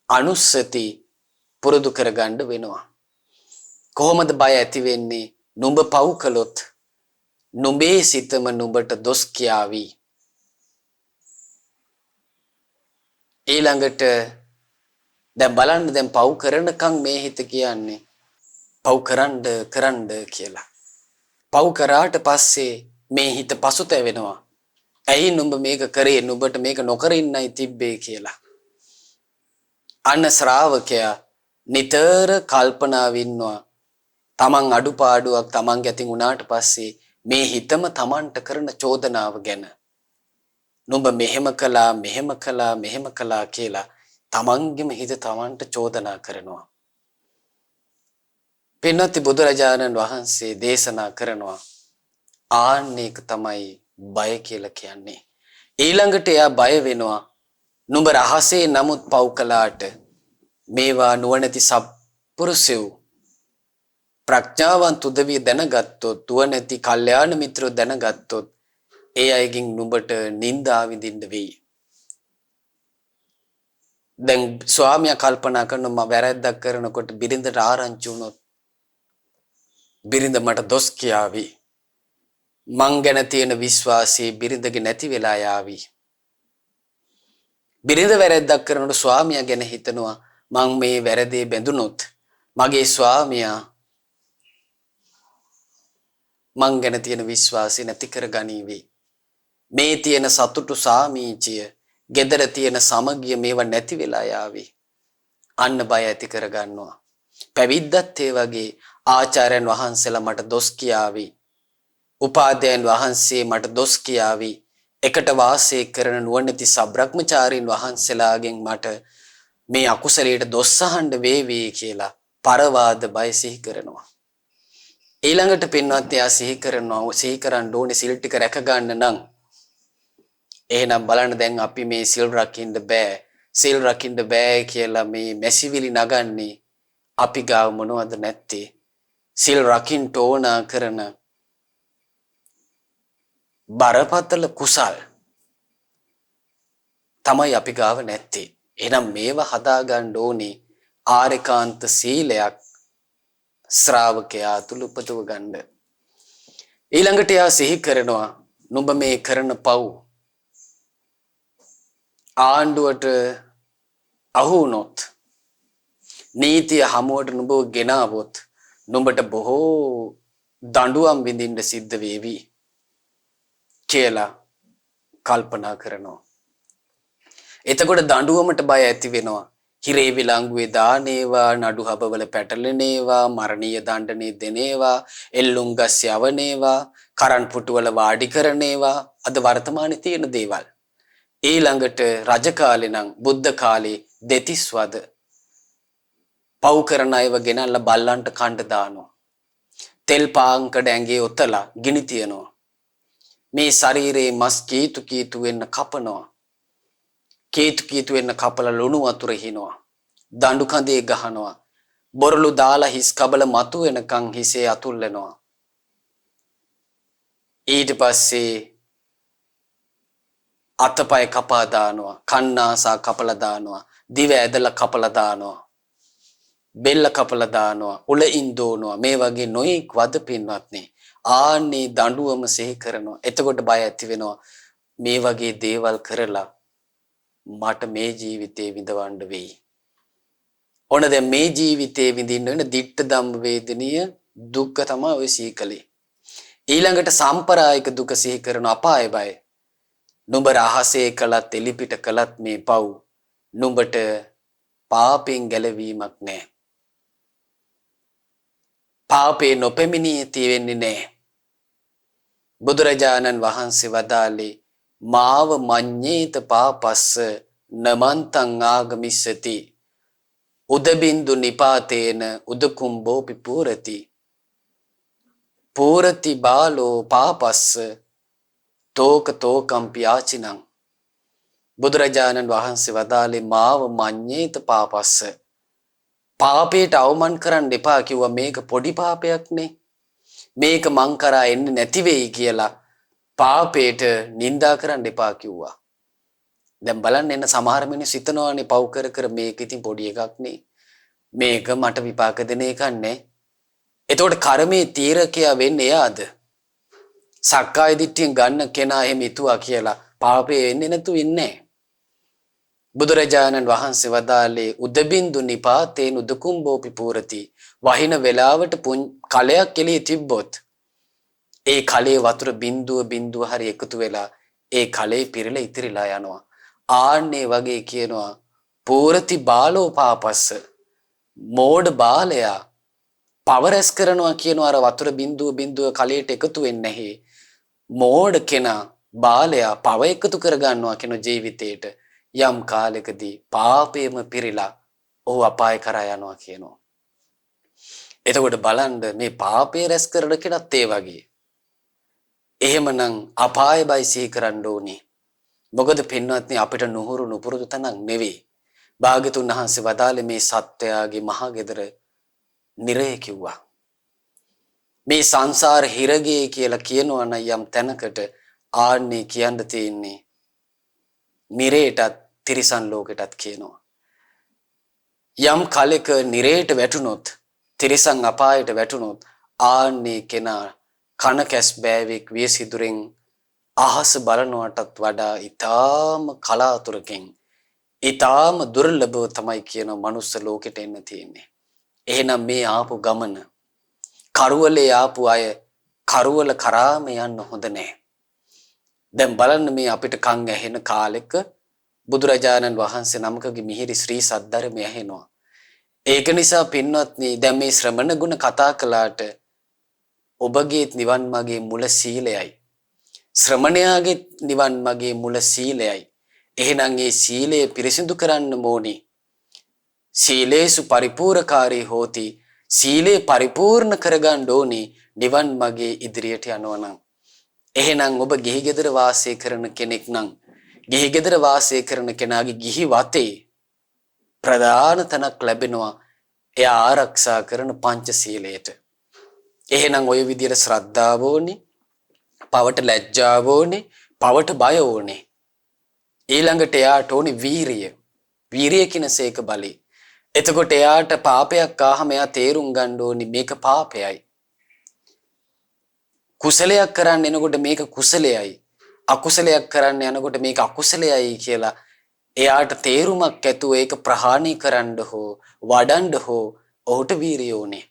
අනුස්සති පුරුදු කරගන්න වෙනවා. කොහොමද බය ඇති වෙන්නේ? නුඹ පව් කළොත් නුඹේ සිතම නුඹට දොස් කියාවි. ඊළඟට දැන් බලන්න දැන් පව් කරනකම් මේ හිත කියන්නේ පව් කරන්න කියලා. පව් කරාට පස්සේ මේ හිත පසුතැවෙනවා. ඇයි නුඹ මේක කරේ? නුඹට මේක නොකර ඉන්නයි තිබ්බේ කියලා. අන්න ශ්‍රාවකයා නිතර කල්පනා වින්නවා. තමන් අඩුපාඩුවක් තමන් ගැතින් උනාට පස්සේ මේ හිතම තමන්ට කරන චෝදනාව ගැන නුඹ මෙහෙම කළා කියලා තමන්ගෙම හිත තමන්ට චෝදනා කරනවා. පින්වත්නි බුදුරජාණන් වහන්සේ දේශනා කරනවා ආන්නේක තමයි බය කියලා කියන්නේ. ඊළඟට එයා බය වෙනවා. නුඹ රහසේ නමුත් පව් කළාට මේවා නුවණැති සත්පුරුෂයෝ ප්‍රඥාවන්ත උදවිය දැනගත්තොත්, නුවණැති කල්යාණ මිත්‍රෝ දැනගත්තොත් ඒ අයගෙන් නුඹට නිന്ദා විඳින්න වෙයි. දැන් ස්වාමියා කල්පනා කරනවා මම වැරද්දක් කරනකොට බිරිඳට ආරංචි වුණොත් බිරිඳ මට දොස් කියාවි. මං ගැන තියෙන විශ්වාසය බිරිඳගේ නැති වෙලා යාවි. බිරිඳ වැරද්දක් කරනකොට ස්වාමියා ගැන හිතනවා මං මේ වැරදේ බැඳුනොත් මගේ ස්වාමියා මං ගැන තියෙන විශ්වාසය නැති කර ගනීවි. මේ තියෙන සතුටු සාමීචිය, gedara තියෙන සමගිය මේවා නැති වෙලා යාවි. අන්න බය ඇති කර ගන්නවා. පැවිද්දත් ඒ වගේ ආචාර්යයන් වහන්සේලා මට දොස් කියාවි. උපාධ්‍යයන් වහන්සේ මට දොස් කියාවි. එකට වාසය කරන නුවණැති සබ්‍රක්‍මචාරින් වහන්සේලාගෙන් මට මේ අකුසලයට දොස් අහන්න වේවි කියලා පරවාද බය සිහි කරනවා. ඊළඟට පින්වත් එයා සිහි කරන්න ඕනේ සිල් ටික රැක ගන්න නම් එහෙනම් බලන්න දැන් අපි මේ සිල් රකින්න බෑ. සිල් රකින්න බෑ කියලා මේ මැසිවිලි නගන්නේ අපි ගාව මොනවද නැත්තේ? සිල් රකින්න ඕන කරන බරපතල කුසල් තමයි අපි ගාව නැත්තේ. එහෙනම් මේවා හදා ගන්න ඕනේ ආරේකාන්ත සීලයක් ශ්‍රාවකයා තුල උපදව ගන්න. ඊළඟට එයා සිහි කරනවා නුඹ මේ කරන පව් ආණ්ඩුවට අහු වුණොත් නීතිය හමුවට නුඹව ගෙනාවොත් නුඹට බොහෝ දඬුවම් විඳින්න සිද්ධ වේවි කියලා කල්පනා කරනවා. එතකොට දඬුවමට බය ඇති වෙනවා. හිරේ විලංගුවේ දානේවා, නඩු හබවල පැටලෙනේවා, මරණීය දණ්ඩනේ දෙනේවා, එල්ලුම් ගස් යවනේවා, කරන් පුටුවල වාඩි කරනේවා අද වර්තමානයේ තියෙන දේවල්. ඊළඟට රජ කාලේ නම් බුද්ධ කාලේ දෙතිස් වද පව් කරන අයව ගෙනල්ලා බල්ලන්ට කණ්ඩ දානවා. තෙල් පාංකඩ ඇඟේ ඔතලා ගිනි තියනවා. මේ ශරීරේ මස් කීතු කීතු වෙන්න කපනවා. කීතු කීතු වෙන්න කපලා ලුණු වතුර හිනවා. දඬු කඳේ ගහනවා. බොරළු දාලා හිස් කබල මතු වෙනකන් හිසේ අතුල්ලනවා. ඊට පස්සේ අතපය කපා දානවා. කන්නාසා කපලා දානවා. දිව ඇදලා කපලා දානවා. බෙල්ල කපලා දානවා. උල ඉන්දෝනවා. මේ වගේ නොයෙක් වද පින්වත්නි. ආන්නේ දඬුවම සිහි කරනවා. එතකොට බය ඇති වෙනවා. මේ වගේ දේවල් කරලා මට මේ ජීවිතේ විඳවන්න වෙයි. ඕන දැන් මේ ජීවිතේ විඳින්න වෙන දිට්ඨ ධම්ම වේදනීය දුක්ඛ තමයි ඔය සීකලේ. ඊළඟට සම්ප්‍රායික දුක සිහි කරන අපාය බය. නුඹ රහසේ කළත් එලිපිට කළත් මේ පව් නුඹට පාපෙන් ගැලවීමක් නැහැ. පාපේ නොපෙමිණී තියෙන්නේ නැහැ. බුදුරජාණන් වහන්සේ වදාළේ මාව මඤ්ඤේත පාපස්ස නමන්තං ආගමිස්සති උදබින්දු නිපාතේන උදකුම්බෝපි පූරති පූරති බාලෝ පාපස්ස තෝක තෝකම්පි ආචිනං. බුදුරජාණන් වහන්සේ වදාළේ මාව මඤ්ඤේත පාපස්ස පාපයට අවමන් කරන්න එපා කිව්වා. මේක පොඩි පාපයක් නේ, මේක මං කරා එන්නේ නැති වෙයි කියලා පාපයට නිඳා කරන්න එපා කිව්වා. දැන් බලන්න එන්න සමහර මිනිස්සු හිතනවානේ පව් කර කර මේක ඉතින් පොඩි එකක් නේ, මේක මට විපාක දෙන එකක් නේ. එතකොට කර්මයේ තීරකයා වෙන්නේ එයාද? සක්කාය දිට්ඨියෙන් ගන්න කෙනා එහෙම හිතුවා කියලා පාපේ වෙන්නේ නැතු ඉන්නේ. බුදුරජාණන් වහන්සේ වදාළේ උදබින්දු නිපාතේන උදකුම්බෝපි පූරති. වහින වෙලාවට කලයක් එළියේ තිබ්බොත් ඒ කලේ වතුර බින්දුව හරි එකතු වෙලා ඒ කලේ පිරලා ඉතිරිලා යනවා. ආන්නේ වගේ කියනවා පූරති බාලෝ පාපස්ස. මෝඩ බාලයා පවරස් කරනවා කියනවා. අර වතුර බින්දුව කලයට එකතු වෙන්නේ නැහැ. මෝඩ කෙනා බාලයා පව එකතු කර ගන්නවා කියන ජීවිතේට යම් කාලයකදී පාපේම පිරিলা ඔහු අපාය කරා යනවා කියනවා. එතකොට බලන්න මේ පාපේ රැස් කරන කෙනත් ඒ වගේ. එහෙමනම් අපාය බයි සිහි කරන්න ඕනේ. මොකද පින්වත්නි අපිට නුහුරු නුපුරුදු තනක් නෙවෙයි. භාග්‍යතුන් වහන්සේ වදාළේ මේ සත්වයාගේ මහා ගෙදර නිරය කිව්වා. මේ සංසාර හිරගේ කියලා කියනවා නම් යම් තැනකට ආන්නේ කියන්න තියෙන්නේ නිරේටත් තිරිසන් ලෝකෙටත් කියනවා. යම් කලෙක නිරේට වැටුනොත් තිරිසන් අපායට වැටුනොත් ආන්නේ කෙනා කන කැස් බෑවෙක් වියසිදුරෙන් අහස බලනවටත් වඩා ඊටාම කලාතුරකින් ඊටාම දුර්ලභව තමයි කියන මනුස්ස ලෝකෙට එන්න තියෙන්නේ. එහෙනම් මේ ආපු ගමන කරුවලේ ආපු අය කරුවල කරාම යන්න හොඳ නැහැ. දැන් බලන්න මේ අපිට කන් ඇහෙන කාලෙක බුදුරජාණන් වහන්සේ නමකගේ මිහිරි ශ්‍රී සද්ධර්මය ඇහෙනවා. ඒක නිසා පින්වත්නි දැන් මේ ශ්‍රමණ ගුණ කතා කළාට ඔබගේ නිවන් මාගේ මුල සීලයයි. ශ්‍රමණයාගේ නිවන් මාගේ මුල සීලයයි. එහෙනම් ඒ සීලය පිරිසිදු කරන්න ඕනි. සීලේසු පරිපූර්ණකාරී හෝති. සීලේ පරිපූර්ණ කරගන්න ඕනි. නිවන් මාගේ ඉදිරියට යනවා නම් එහෙනම් ඔබ ගිහි ගෙදර වාසය කරන කෙනෙක් නම් ගිහි ගෙදර වාසය කරන කෙනාගේ ගිහි වතේ ප්‍රධාන තැනක් ලැබෙනවා එයා ආරක්ෂා කරන පංචශීලයට. එහෙනම් ඔය විදියට ශ්‍රද්ධාව ඕනේ, පවට ලැජ්ජාව ඕනේ, පවට බය ඕනේ. ඊළඟට එයාට ඕනේ වීරිය. වීරිය කියන සේක බලය. එතකොට එයාට පාපයක් ආවම එයා තේරුම් ගන්න ඕනේ මේක පාපයයි. කුසලයක් කරන්න එනකොට මේක කුසලයයි. අකුසලයක් කරන්න යනකොට මේක අකුසලයයි කියලා එයාට තේරුමක් ඇතුව ඒක ප්‍රහාණය කරන්න හෝ වඩන්න හෝ ඔහුට වීරිය ඕනේ.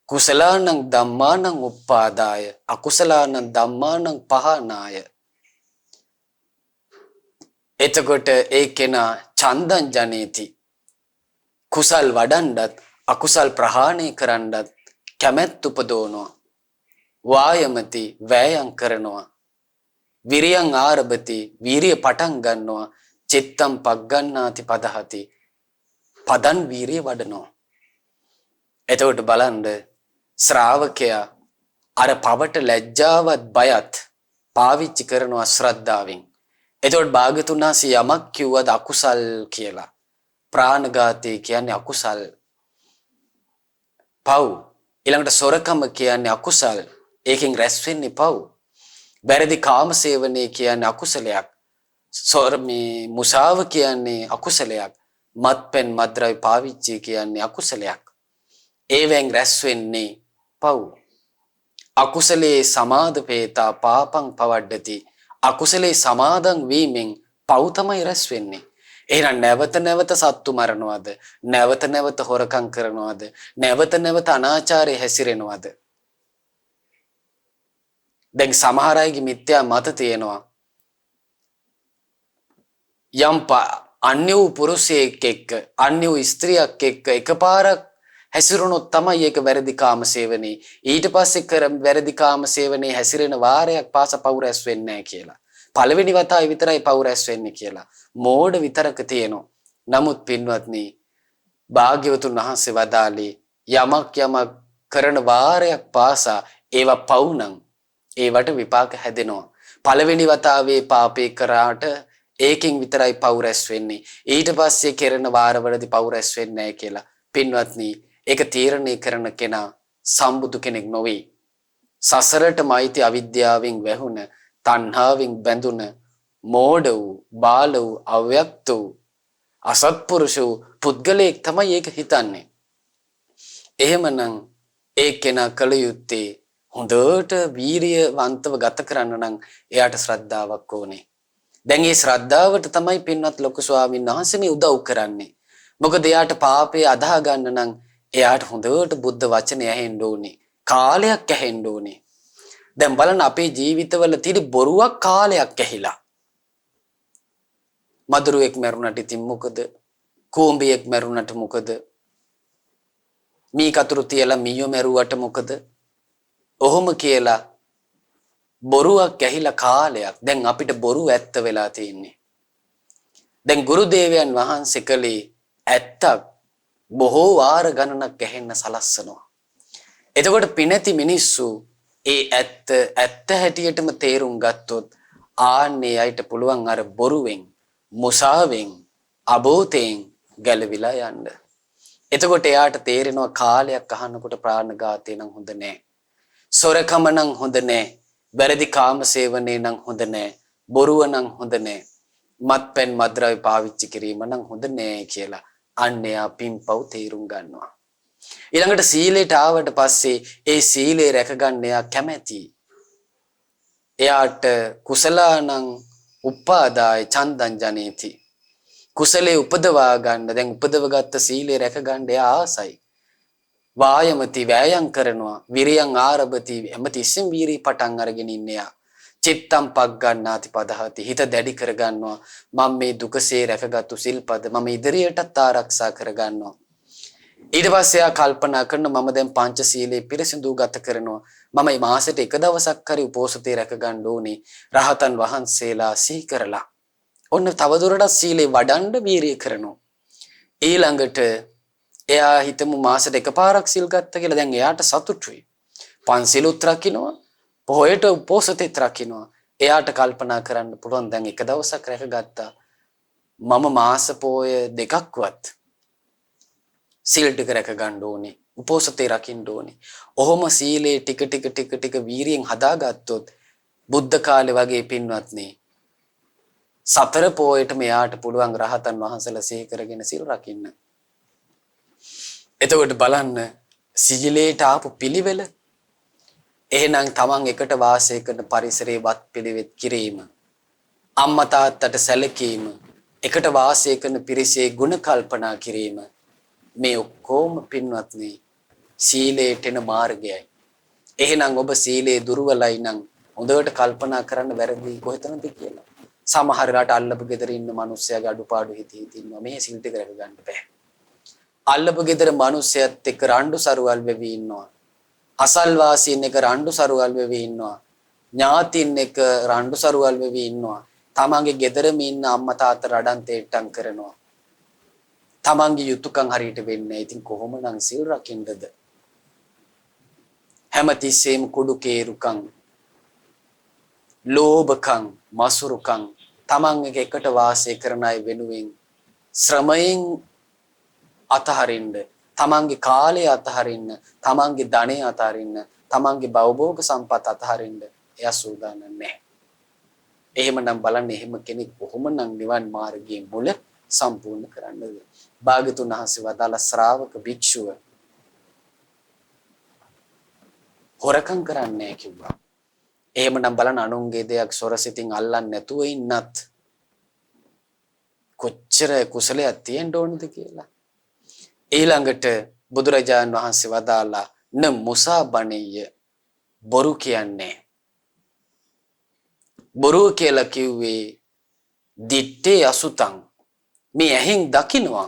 කුසලානං ධම්මානං උප්පාදාය අකුසලානං ධම්මානං පහනාය. එතකොට ඒ කෙනා චන්දං ජනේති. කුසල් වඩන්නත් අකුසල් ප්‍රහාණය කරන්නත් කැමැත්ත උපදවනවා. වායමති වෑයම් කරනවා. විරියං ආරභති වීරිය පටන් ගන්නවා. චිත්තං පග්ගණ්ණාති පදහති පදන් වීරිය වඩනවා. එතකොට බලන්න ශ්‍රාවකයා අර පවට ලැජ්ජාවත් බයත් පාවිච්චි කරනවා ශ්‍රද්ධාවෙන්. එතකොට භාග්‍යතුන් වහන්සේ යමක් කිව්වද අකුසල් කියලා. ප්‍රාණඝාතය කියන්නේ අකුසල්. පව්. ඊළඟට සොරකම කියන්නේ අකුසල්. ඒකෙන් රැස් වෙන්නේ පව්. වැරදි කාමසේවනය කියන්නේ අකුසලයක්. මුසාව කියන්නේ අකුසලයක්. මත්පැන් මත්ද්‍රව්‍ය පාවිච්චි කියන්නේ අකුසලයක්. ඒවෙන් රැස් වෙන්නේ පව්. අකුසලේ සමාදපේතා පාපං පවඩ්ඩති. අකුසලේ සමාදන් වීමෙන් පව් තමයි රැස් වෙන්නේ. එහෙනම් නැවත නැවත සත්තු මරනවද? නැවත නැවත හොරකම් කරනවද? නැවත නැවත අනාචාරයේ හැසිරෙනවද? දැන් සමහර අයගේ මිත්‍යා මත තියෙනවා. යම් අන්‍ය වූ පුරුෂයෙක් එක්ක අන්‍ය වූ ස්ත්‍රියක් එක්ක එකපාරක් හැසිරුණොත් තමයි ඒක වැරදි කාම සේවනයේ. ඊට පස්සේ වැරදි කාම සේවනයේ හැසිරෙන වාරයක් පාස පව් රැස් වෙන්නේ නැහැ කියලා. පළවෙනි වතාවේ විතරයි පව් රැස් වෙන්නේ කියලා. මෝඩ විතරක තියෙනවා. නමුත් පින්වත්නි භාග්‍යවතුන් වහන්සේ වදාළේ යමක් කරන වාරයක් පාසා ඒවා පව් නම් ඒවට විපාක හැදෙනවා. පළවෙනි වතාවේ පාපේ කරාට ඒකෙන් විතරයි පව් රැස් වෙන්නේ. ඊට පස්සේ කරන වාරවලදී පව් රැස් වෙන්නේ නැහැ කියලා. පින්වත්නි ඒක තීරණය කරන කෙනා සම්බුදු කෙනෙක් නොවේ. සසරටම අයිති අවිද්‍යාවෙන් වැහුණ, තණ්හාවෙන් බැඳුන, මෝඩ වූ, බාල වූ, අව්‍යක්ත වූ, අසත්පුරුෂ වූ පුද්ගලයෙක් තමයි ඒක හිතන්නේ. එහෙමනම් ඒ කෙනා කල යුත්තේ හොඳට වීරියවන්තව ගත කරන්න නම් එයාට ශ්‍රද්ධාවක් ඕනේ. දැන් මේ ශ්‍රද්ධාවට තමයි පින්වත් ලොකු ස්වාමීන් වහන්සේ මේ උදව් කරන්නේ. මොකද එයාට පාපේ අදාහ ගන්න නම් එයාට හොඳට බුද්ධ වචනේ ඇහෙන්න ඕනේ. කාලයක් ඇහෙන්න ඕනේ. දැන් බලන්න අපේ ජීවිතවල තියෙන බොරුවක් කාලයක් ඇහිලා. මදුරුවෙක් මැරුණට ඉතින් මොකද? කූඹියෙක් මැරුණට මොකද? මී කතුරු තියලා මීයෝ මැරුවට මොකද? ඔහොම කියලා බොරුවක් ඇහිලා කාලයක්. දැන් අපිට බොරු ඇත්ත වෙලා තියෙන්නේ. දැන් ගුරු දේවයන් වහන්සේ කලේ ඇත්තක් බොහෝ වාර ගණනක් ඇහෙන්න සලස්සනවා. එතකොට පිනැති මිනිස්සු ඒ ඇත්ත හැටියටම තේරුම් ගත්තොත් ආන්නේ අයට පුළුවන් අර බොරුවෙන්, මුසාවෙන්, අබෝතෙන් ගැලවිලා යන්න. එතකොට එයාට තේරෙනවා කාලයක් අහනකොට ප්‍රාණඝාතේ නම් හොඳ නෑ. සොරකම නම් හොඳ නෑ. වැරදි කාම සේවනයේ නම් හොඳ නෑ. බොරුව නම් හොඳ නෑ. මත්පැන් මත්ද්‍රව්‍ය පාවිච්චි කිරීම නම් හොඳ නෑ කියලා අන්න එයා පින්පව් තේරුම් ගන්නවා. ඊළඟට සීලයට ආවට පස්සේ ඒ සීලය රැකගන්න එයා කැමැති. එයාට කුසලානං උප්පාදාය චන්දං ජනේති. කුසලයේ උපදවා ගන්න දැන් උපදවගත්ත සීලය රැකගන්න එයා ආසයි. වායමති වෑයම් කරනවා. විරියං ආරභති හැමතිස්සෙම වීරිය පටන් අරගෙන ඉන්නේ යා. චිත්තම් පග්ගණ්ණාති පදහති හිත දැඩි කරගන්නවා. මම මේ දුකසේ රැකගත්තු සිල්පද මම ඉදිරියටත් ආරක්ෂා කරගන්නවා. ඊට පස්සේ ආ කල්පනා කරන මම දැන් පංචශීලයේ පිරිසිදු ගත කරනවා. මම මේ මාසෙට එක දවසක් හරි උපෝසතේ රැක ගන්න ඕනේ. රහතන් වහන්සේලා සිහි කරලා. ඔන්න තවදුරටත් සීලේ වඩන්න වීරිය කරනවා. ඊළඟට එයා හිතමු මාසෙට එකපාරක් සිල් ගත්ත කියලා දැන් එයාට සතුටුයි. පන්සිලුත් රකින්නවා, පොහොයට උපෝසතෙත් රකින්නවා. එයාට කල්පනා කරන්න පුළුවන් දැන් එක දවසක් රැකගත්තා. මම මාස පොය දෙකක්වත් සීල් ටික රැක ගන්න ඕනේ. උපෝසතේ රකින්න ඕනේ. ඔහොම සීලේ ටික වීරියෙන් හදාගත්තොත් බුද්ධ කාලේ වගේ පින්වත්නි සතර පොයට මෙයාට පුළුවන් රහතන් වහන්සේලා සිහි කරගෙන සීල් රකින්න. එතකොට බලන්න සීලේට ආපු පිළිවෙල. එහෙනම් තමන් එකට වාසය කරන පරිසරයේ වත් පිළිවෙත් කිරීම, අම්මා තාත්තට සැලකීම, එකට වාසය කරන පිරිසේ ගුණ කල්පනා කිරීම, මේ ඔක්කොම පින්වත්නි සීලයට එන මාර්ගයයි. එහෙනම් ඔබ සීලේ දුර්වලයි නම් හොඳට කල්පනා කරන්න වැරදි කොහෙතනද කියලා. සමහර රට අල්ලපු ගෙදර ඉන්න මිනිස්සයාගේ අඩුපාඩු හිතී ඉන්නවා. මේ සීල් ටික රැක ගන්න බෑ. අල්ලපු ගෙදර මිනිස්සයත් එක්ක රණ්ඩු සරුවල් වෙවි ඉන්නවා. අසල්වාසීන් එක රණ්ඩු සරුවල් වෙවි ඉන්නවා. ඥාතින් එක රණ්ඩු සරුවල් වෙවි ඉන්නවා. තමන්ගේ ගෙදරම ඉන්න අම්මා තාත්තා රඩන් තේට්ටම් කරනවා. තමන්ගේ යුතුයකම් හරියට වෙන්නේ. ඉතින් කොහොමනම් සීල් රකින්නද? හැමතිස්සෙම කුඩු කේරුකම්, ලෝභකම්, මසුරුකම්, තමන් එකට වාසය කරන අය වෙනුවෙන් ශ්‍රමයෙන් අතහරින්න, තමන්ගේ කාලය අතහරින්න, තමන්ගේ ධනය අතහරින්න, තමන්ගේ භවභෝග සම්පත් අතහරින්න එයා සූදානම් නැහැ. එහෙමනම් බලන්න එහෙම කෙනෙක් කොහොමනම් නිවන් මාර්ගයේ මුල සම්පූර්ණ කරන්නද? භාග්‍යතුන් වහන්සේ වදාළ ශ්‍රාවක භික්ෂුව හොරකම් කරන්නේ නැහැ කිව්වා. එහෙමනම් බලන්න අනුන්ගේ දෙයක් සොරසිතින් අල්ලන්නේ නැතුව ඉන්නත් කොච්චර කුසලයක් තියෙන්න ඕනද කියලා. ඊළඟට බුදුරජාණන් වහන්සේ වදාලා න මුසාබණෙය බොරු කියන්නේ. බොරුව කියලා කිව්වේ දිත්තේ අසුතං. මේ ඇහෙන් දකින්නවා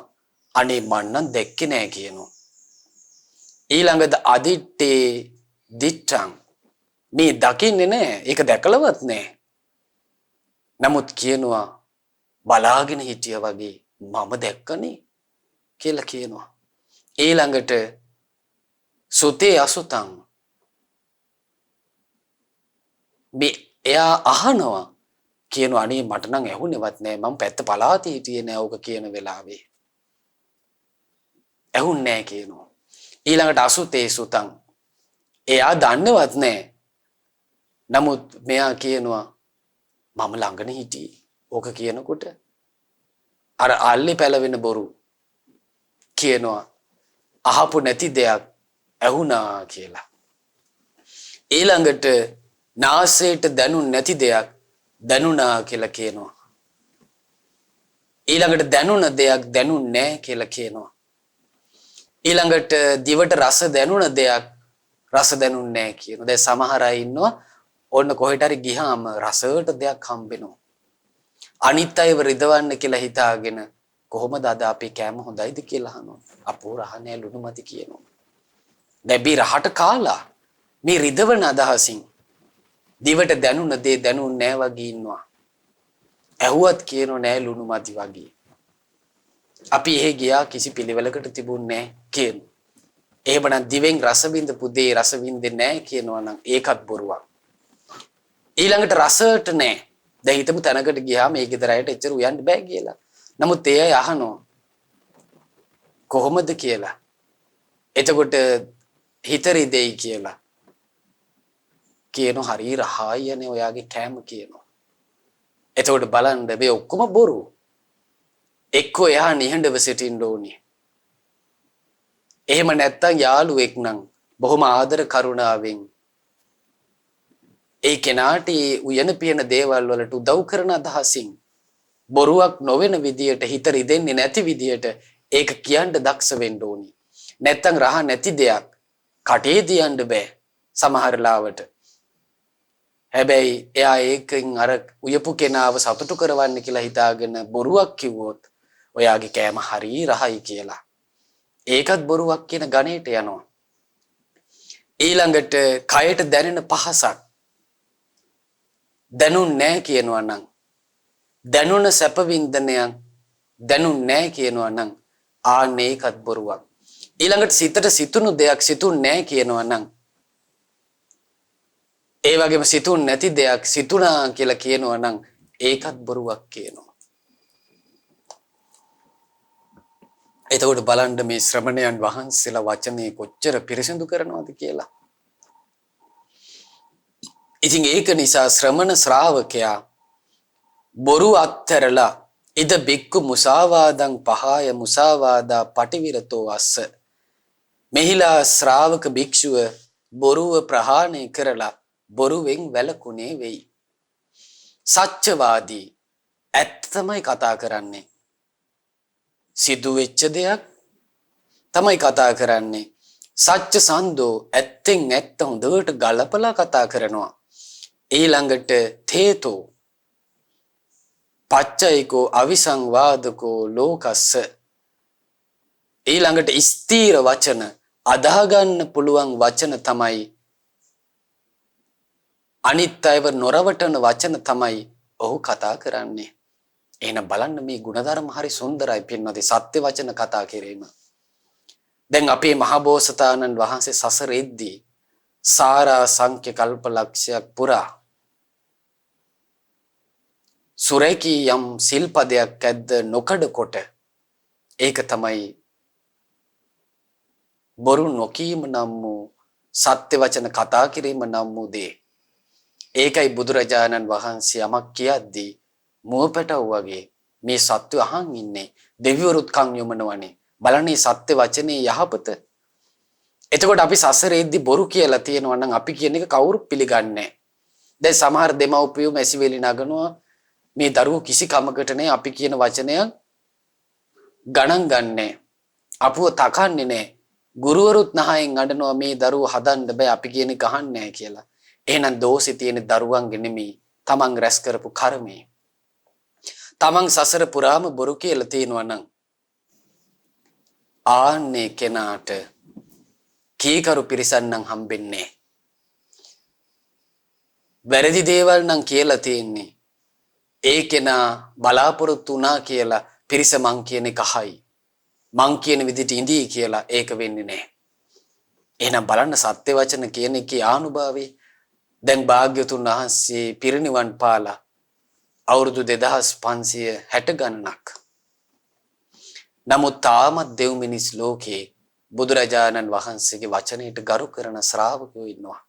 අනේ මන් නම් දැක්කේ නෑ කියනවා. ඊළඟට අදිත්තේ දිත්තං. මේ දකින්නේ නෑ, ඒක දැකලවත් නෑ. නමුත් කියනවා බලාගෙන හිටියා වගේ මම දැක්කනේ කියලා කියනවා. ඊළඟට සුතේ අසුතං. මේ එයා අහනවා කියනවා අනේ මට නම් ඇහුනේවත් නෑ, මම පැත්ත පලාතේ හිටියේ නෑ ඕක කියන වෙලාවේ. ඇහුන්නේ නෑ කියනවා. ඊළඟට අසුතේ සුතං. එයා දන්නවත් නෑ. නමුත් මෙයා කියනවා මම ළඟනේ හිටියේ ඕක කියනකොට. අර අල්ලේ පැලවෙන බොරු කියනවා අහපු නැති දෙයක් ඇහුණා කියලා. ඊළඟට නාසයට දැනුන් නැති දෙයක් දැනුණා කියලා කියනවා. ඊළඟට දැනුණ දෙයක් දැනුන්නේ නැහැ කියලා කියනවා. ඊළඟට දිවට රස දැනුණ දෙයක් රස දැනුන්නේ නැහැ කියනවා. දැන් සමහර අය ඉන්නවා ඔන්න කොහෙට හරි ගියාම රසයට දෙයක් හම්බෙනවා. අනිත් අයව රිදවන්න කියලා හිතාගෙන කොහොමද අද අපි කෑම හොඳයිද කියලා අහනවා. අපෝ රහ නෑ ලුණු මදි කියනවා. දැබි රහට කාලා මේ රිදවන අදහසින් දිවට දැනුණ දේ දැනුන්නේ නෑ වගේ ඉන්නවා. ඇහුවත් කියනෝ නෑ ලුණු මදි වගේ. අපි එහෙ ගියා කිසි පිළිවෙලකට තිබුණේ නෑ කියනවා. එහෙමනම් දිවෙන් රස විඳපු දේ රස විඳින්නේ නෑ කියනවා නම් ඒකත් බොරුවක්. ඊළඟට රසට නෑ. දැන් හිතමු තැනකට ගියාම ඒ ගෙදර අයට එච්චර උයන්න බෑ කියලා. නමුත් ඒ අය අහනවා කොහොමද කියලා. එතකොට හිතරි දෙයි කියලා. කියනවා හරි රහයනේ ඔයාගේ කෑම කියනවා. එතකොට බලන්න මේ ඔක්කොම බොරු. එක්කෝ එහා නිහඬව සිටින්න ඕනේ. එහෙම නැත්තම් යාළුවෙක් නම් බොහොම ආදර කරුණාවෙන් ඒ කෙනාට උයන පියන දේවල් වලට උදව් කරන අදහසින් බොරුවක් නොවන විදියට හිත රිදෙන්නේ නැති විදියට ඒක කියන්න දක්ෂ වෙන්න ඕනි. නැත්තම් රහ නැති දෙයක් කටේ තියන්න බෑ සමහර ලාවට. හැබැයි එයා ඒකෙන් අර උයපු කෙනාව සතුටු කරවන්න කියලා හිතාගෙන බොරුවක් කිව්වොත් ඔයාගේ කෑම හරි රහයි කියලා. ඒකත් බොරුවක් කියන ගණේට යනවා. ඊළඟට කයට දැනෙන පහසක් දැනුන්නේ නැහැ කියනවා නම් දැනුණ සැප වින්දනයක් දැනුන්නේ නැහැ කියනවා නම් ආන්න ඒකත් බොරුවක්. ඊළඟට සිතට සිතුණු දෙයක් සිතුන්නේ නැහැ කියනවා නම් ඒ වගේම සිතුන්නේ නැති දෙයක් සිතුණා කියලා කියනවා නම් ඒකත් බොරුවක් කියනවා. එතකොට බලන්න මේ ශ්‍රමණයන් වහන්සේලා වචනේ කොච්චර පිරිසිදු කරනවද කියලා. ඉතින් ඒක නිසා ශ්‍රමණ ශ්‍රාවකයා බොරු අත්හැරලා ඉද බික්කු මුසාවාදං පහාය මුසාවාදා පටිවිරතෝ අස්ස මෙහිලා ශ්‍රාවක භික්ෂුව බොරුව ප්‍රහාණය කරලා බොරුවෙන් වැළකුණේ වෙයි. සත්‍යවාදී ඇත්ත තමයි කතා කරන්නේ. සිදු වෙච්ච දෙයක් තමයි කතා කරන්නේ. සත්‍ය සන්දෝ ඇත්තෙන් ඇත්ත හොඳට ගලපලා කතා කරනවා. ඊළඟට තේතෝ පච්චයිකෝ අවිසංවාදකෝ ලෝකස්ස ඊළඟට ස්ථීර වචන අදාගන්න පුළුවන් වචන තමයි අනිත් අයව නොරවටන වචන තමයි ඔහු කතා කරන්නේ. එහෙනම් බලන්න මේ ගුණධර්ම හරි සුන්දරයි පින්වත්නි සත්‍ය වචන කතා කිරීම. දැන් අපේ මහබෝසතාණන් වහන්සේ සසරෙද්දී සාරා සංඛ්‍ය කල්පලක්ෂයක් පුරා සුරේකී යම් සිල්පදයක් ඇද්ද නොකඩ කොට ඒක තමයි බොරු නොකීම නම් වූ සත්‍ය වචන කතා කිරීම නම් වූ දේ. ඒකයි බුදුරජාණන් වහන්සේ යමක් කියද්දී මුවපැටව වගේ මේ සත්‍ය අහන් ඉන්නේ දෙවිවරුත් කන් යොමනවනේ බලන්නේ සත්‍ය වචනේ යහපත. එතකොට අපි සසරේද්දි බොරු කියලා තියෙනවා නම් අපි කියන එක කවුරුත් පිළිගන්නේ නැහැ. දැන් සමහර දෙමව්පියෝ මැසිවිලි නගනවා මේ දරුවෝ කිසි කමකට නැහැ අපි කියන වචනයක් ගණන් ගන්නෑ. අපුව තකන්නේ නැහැ. ගුරුවරුත් නහයෙන් අඬනවා මේ දරුවෝ හදන්න බෑ අපි කියන එක අහන්නේ නැහැ කියලා. එහෙනම් දෝෂේ තියෙන දරුවන්ගේ නෙමෙයි තමන් රැස් කරපු කර්මේ. තමන් සසර පුරාම බොරු කියලා තියෙනවා නම් ආන්නේ කෙනාට කීකරු පිරිසක් නම් හම්බෙන්නේ. වැරදි දේවල් නම් කියලා තියෙන්නේ. ඒ කෙනා බලාපොරොත්තු වුණා කියලා පිරිස මං කියන එක අහයි. මං කියන විදිහට ඉඳී කියලා ඒක වෙන්නේ නැහැ. එහෙනම් බලන්න සත්‍ය වචන කියන එකේ ආනුභාවය. දැන් භාග්‍යතුන් වහන්සේ පිරිනිවන් පාලා අවුරුදු 2560 ගණනක්. නමුත් තාමත් දෙව් මිනිස් ලෝකේ බුදුරජාණන් වහන්සේගේ වචනයට ගරු කරන ශ්‍රාවකයෝ ඉන්නවා.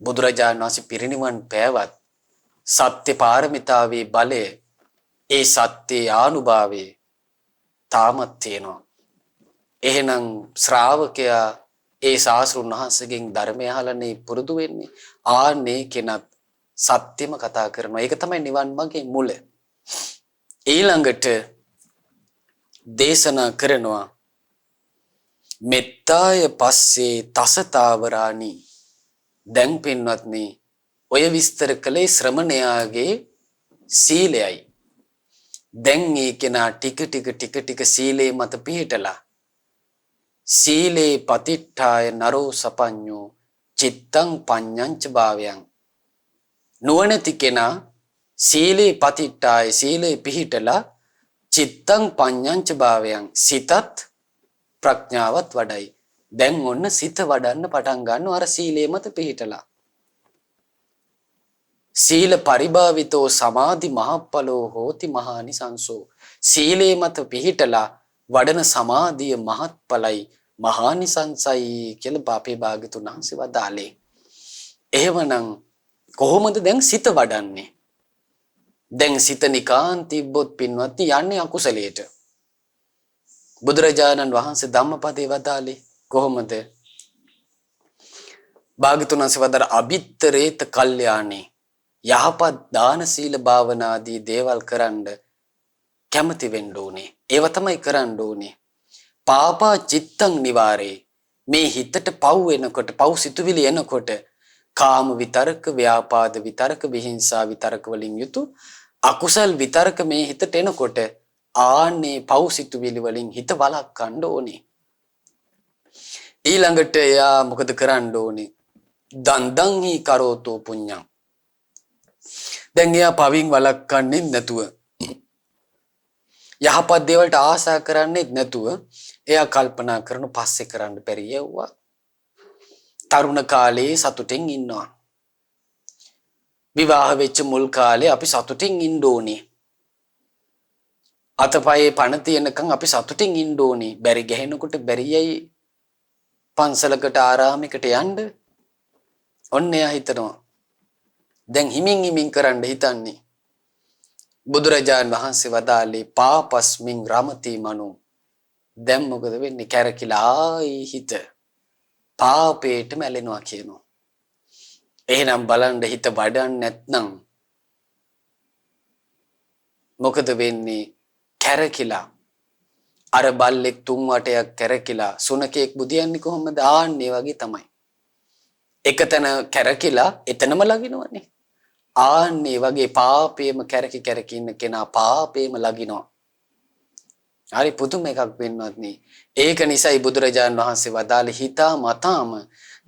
බුදුරජාණන් වහන්සේ පිරිනිවන් පෑවත් සත්‍ය පාරමිතාවේ බලය ඒ සත්‍ය ආනුභාවයේ තාමත් තියෙනවා. එහෙනම් ශ්‍රාවකයා ඒ ශාස්ත්‍රුන් වහන්සේගෙන් ධර්මය අහලානේ පුරුදු වෙන්නේ. ආන්නේ කෙනත් සත්‍යම කතා කරනවා. ඒක තමයි නිවන් මාගේ මුල. ඊළඟට දේශනා කරනවා මෙත්තාය පස්සේ තසතාවරාණි. දැන් පින්වත්නි ඔය විස්තර කළේ ශ්‍රමණයාගේ සීලයයි. දැන් මේ කෙනා ටික සීලේ මත පිහිටලා සීලේ පතිට්ඨාය නරෝ සපඤ්ඤෝ චිත්තං පඤ්ඤංච භාවයන්. නුවණැති කෙනා සීලේ පතිට්ඨාය සීලේ පිහිටලා චිත්තං පඤ්ඤංච භාවයන් සිතත් ප්‍රඥාවත් වඩයි. දැන් ඔන්න සිත වඩන්න පටන් ගන්නවා අර සීලේ මත පිහිටලා. සීල පරිභාවිතෝ සමාධි මහප්පලෝ හෝති මහානිසංසෝ. සීලේ මත පිහිටලා වඩන සමාධිය මහත්ඵලයි මහානිසංසයි කියලා අපේ භාග්‍යතුන් වහන්සේ වදාළේ. එහෙමනම් කොහොමද දැන් සිත වඩන්නේ? දැන් සිත නිකාන් තිබ්බොත් පින්වත්නි යන්නේ අකුසලයට. බුදුරජාණන් වහන්සේ ධම්මපදේ වදාළේ කොහොමද? භාග්‍යතුන් වහන්සේ වදාළ අභිත්තරේත කල්යාණේ යහපත් දාන සීල භාවනාදී දේවල් කරන්න කැමති වෙන්න ඕනේ. ඒව තමයි කරන්න ඕනේ. පාපා චිත්තං නිවාරේ. මේ හිතට පව් වෙනකොට පව් සිතුවිලි එනකොට කාම විතරක, ව්‍යාපාද විතරක, විහිංසා විතරක වලින් යුතු අකුසල් විතරක මේ හිතට එනකොට ආන්නේ පව් සිතුවිලි වලින් හිත වළක්වන්න ඕනේ. ඊළඟට එයා මොකද කරන්න ඕනේ? දන්දං හි කරෝතෝ පුඤ්ඤං. දැන් එයා පවින් වළක්වන්නේ නැතුව යහපත් දේවල්ට ආසා කරන්නේ නැතුව එයා කල්පනා කරන පස්සේ කරන්න බැරි යවුවා. තරුණ කාලේ සතුටින් ඉන්නවා. විවාහ වෙච්ච මුල් කාලේ අපි සතුටින් ඉන්න ඕනේ. අතපයේ පණ තියනකම් අපි සතුටින් ඉන්න ඕනේ. බැරි ගැහෙනකොට බැරියයි පන්සලකට ආරාමයකට යන්න. ඔන්න එයා හිතනවා. දැන් හිමින් හිමින් කරන්න හිතන්නේ. බුදුරජාණන් වහන්සේ වදාළේ පාපස්මින් රමති මනෝ. දැන් මොකද වෙන්නේ? කැරකිලායි හිත පාපේටම ඇලෙනවා කියනවා. එහෙනම් බලන්න හිත වඩන්නේ නැත්නම් මොකද වෙන්නේ? කැරකිලා අර බල්ලෙක් තුන් වටයක් කැරකිලා සුනකෙක් බුදියන්නේ කොහොමද? ආන්නේ වගේ තමයි. එකතන කැරකිලා එතනම ලගිනවනේ. ආන්නේ වගේ පාපේම කැරකි කැරකි ඉන්න කෙනා පාපේම ලගිනවා. හරි පුදුම එකක් වෙන්නවත් නේ. ඒක නිසායි බුදුරජාන් වහන්සේ වදාළේ හිතා මතාම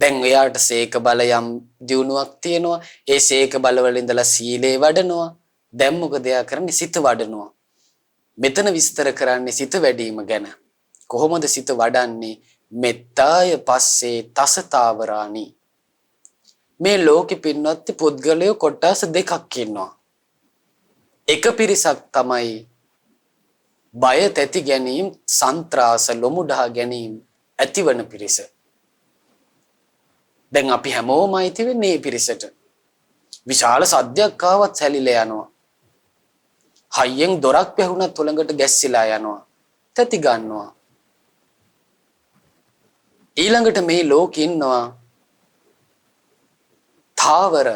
දැන් එයාට සීක බලයම් දියුණුවක් තියෙනවා. ඒ සීක බලවල ඉඳලා සීලේ වඩනවා. දැන් මොකද එයා කරන්නේ? සිත වඩනවා. මෙතන විස්තර කරන්නේ සිත වැඩිම ගැන. කොහොමද සිත වඩන්නේ? මෙත්තාය පස්සේ තසතාවරාණි. මේ ලෝකෙ පින්නත් පුද්ගලයෝ කොටස් දෙකක් ඉන්නවා. එක පිරිසක් තමයි බය තැති ගැනීම, සන්ත්‍රාස ලොමුඩා ගැනීම ඇතිවන පිරිස. දැන් අපි හැමෝම අයිති වෙන්නේ මේ පිරිසට. විශාල සද්දයක් ආවත් සැලිලා යනවා. හයියෙන් දොරක් වැහුණත් උලඟට ගැස්සිලා යනවා. තැති ගන්නවා. ඊළඟට මේ ලෝකෙ ඉන්නවා තාවර.